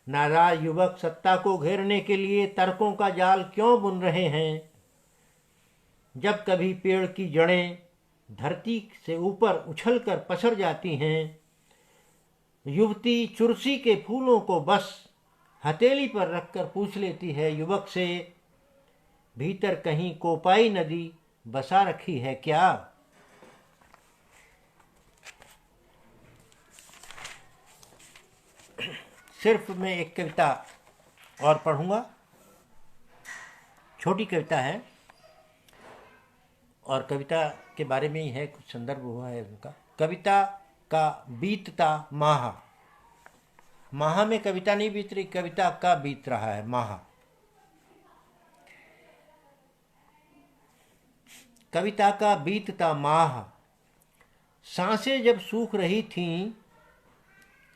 नाराज युवक सत्ता को घेरने के लिए तर्कों का जाल क्यों बुन रहे हैं। जब कभी पेड़ की जड़ें धरती से ऊपर उछलकर पसर जाती हैं, युवती चुरसी के फूलों को बस हथेली पर रखकर पूछ लेती है युवक से, भीतर कहीं कोपाई नदी बसा रखी है क्या। सिर्फ मैं एक कविता और पढ़ूंगा, छोटी कविता है और कविता के बारे में ही है, कुछ संदर्भ हुआ है उनका। कविता का बीतता माह। माह में कविता नहीं बीत रही, कविता का बीत रहा है माह। कविता का बीतता माह, सांसें जब सूख रही थीं,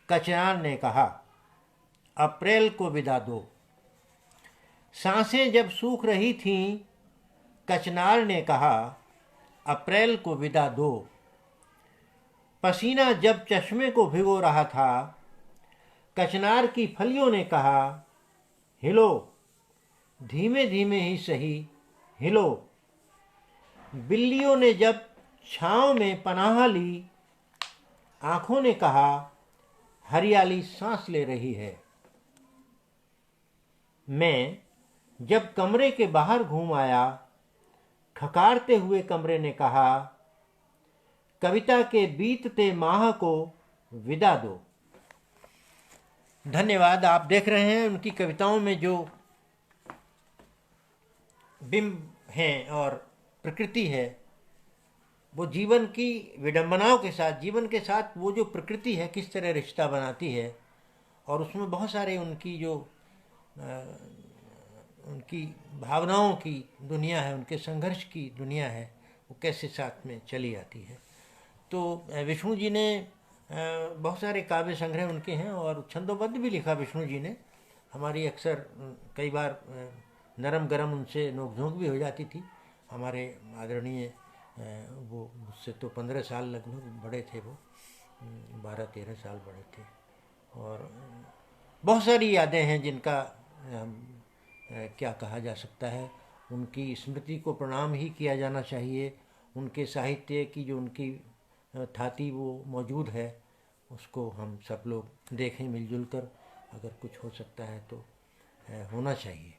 कचनार ने कहा अप्रैल को विदा दो। सांसें जब सूख रही थीं, कचनार ने कहा अप्रैल को विदा दो। पसीना जब चश्मे को भिगो रहा था, कचनार की फलियों ने कहा हिलो, धीमे धीमे ही सही हिलो। बिल्लियों ने जब छांव में पनाह ली, आंखों ने कहा हरियाली सांस ले रही है। मैं जब कमरे के बाहर घूम आया, खकारते हुए कमरे ने कहा कविता के बीतते माह को विदा दो। धन्यवाद। आप देख रहे हैं उनकी कविताओं में जो बिंब हैं और प्रकृति है, वो जीवन की विडंबनाओं के साथ, जीवन के साथ वो जो प्रकृति है किस तरह रिश्ता बनाती है, और उसमें बहुत सारे उनकी जो उनकी भावनाओं की दुनिया है, उनके संघर्ष की दुनिया है, वो कैसे साथ में चली आती है। तो विष्णु जी ने बहुत सारे काव्य संग्रह उनके हैं और छंदोबद्ध भी लिखा विष्णु जी ने। हमारी अक्सर कई बार नरम गरम उनसे नोकझोंक भी हो जाती थी। हमारे आदरणीय वो मुझसे तो 15 साल लगभग बड़े थे, वो 12-13 साल बड़े थे। और बहुत सारी यादें हैं जिनका क्या कहा जा सकता है। उनकी स्मृति को प्रणाम ही किया जाना चाहिए। उनके साहित्य की जो उनकी थाती वो मौजूद है, उसको हम सब लोग देखें मिलजुल कर। अगर कुछ हो सकता है तो होना चाहिए,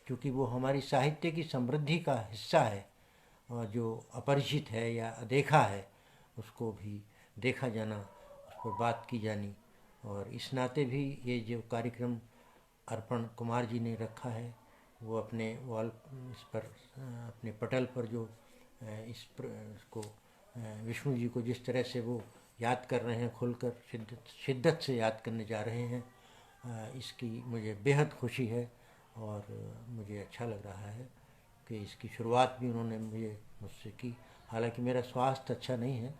क्योंकि वो हमारी साहित्य की समृद्धि का हिस्सा है। और जो अपरिचित है या अदेखा है, उसको भी देखा जाना, उस पर बात की जानी। और इस नाते भी ये जो कार्यक्रम अर्पण कुमार जी ने रखा है, वो अपने वॉल इस पर अपने पटल पर जो इसको विष्णु जी को जिस तरह से वो याद कर रहे हैं, खुलकर शिद्दत से याद करने जा रहे हैं, इसकी मुझे बेहद खुशी है। और मुझे अच्छा लग रहा है कि इसकी शुरुआत भी उन्होंने मुझसे की। हालांकि मेरा स्वास्थ्य अच्छा नहीं है,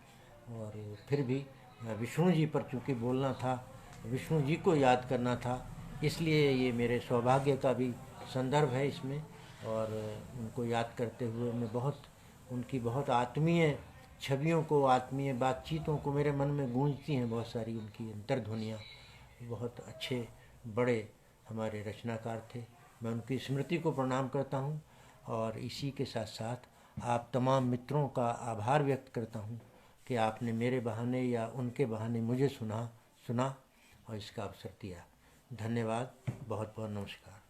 और फिर भी विष्णु जी पर चूँकि बोलना था, विष्णु जी को याद करना था, इसलिए ये मेरे सौभाग्य का भी संदर्भ है इसमें। और उनको याद करते हुए मैं उनकी बहुत आत्मीय छवियों को, आत्मीय बातचीतों को मेरे मन में गूंजती हैं बहुत सारी उनकी अंतर्ध्वनियाँ। बहुत अच्छे बड़े हमारे रचनाकार थे। मैं उनकी स्मृति को प्रणाम करता हूँ और इसी के साथ साथ आप तमाम मित्रों का आभार व्यक्त करता हूँ कि आपने मेरे बहाने या उनके बहाने मुझे सुना और इसका अवसर दिया। धन्यवाद। बहुत बहुत नमस्कार।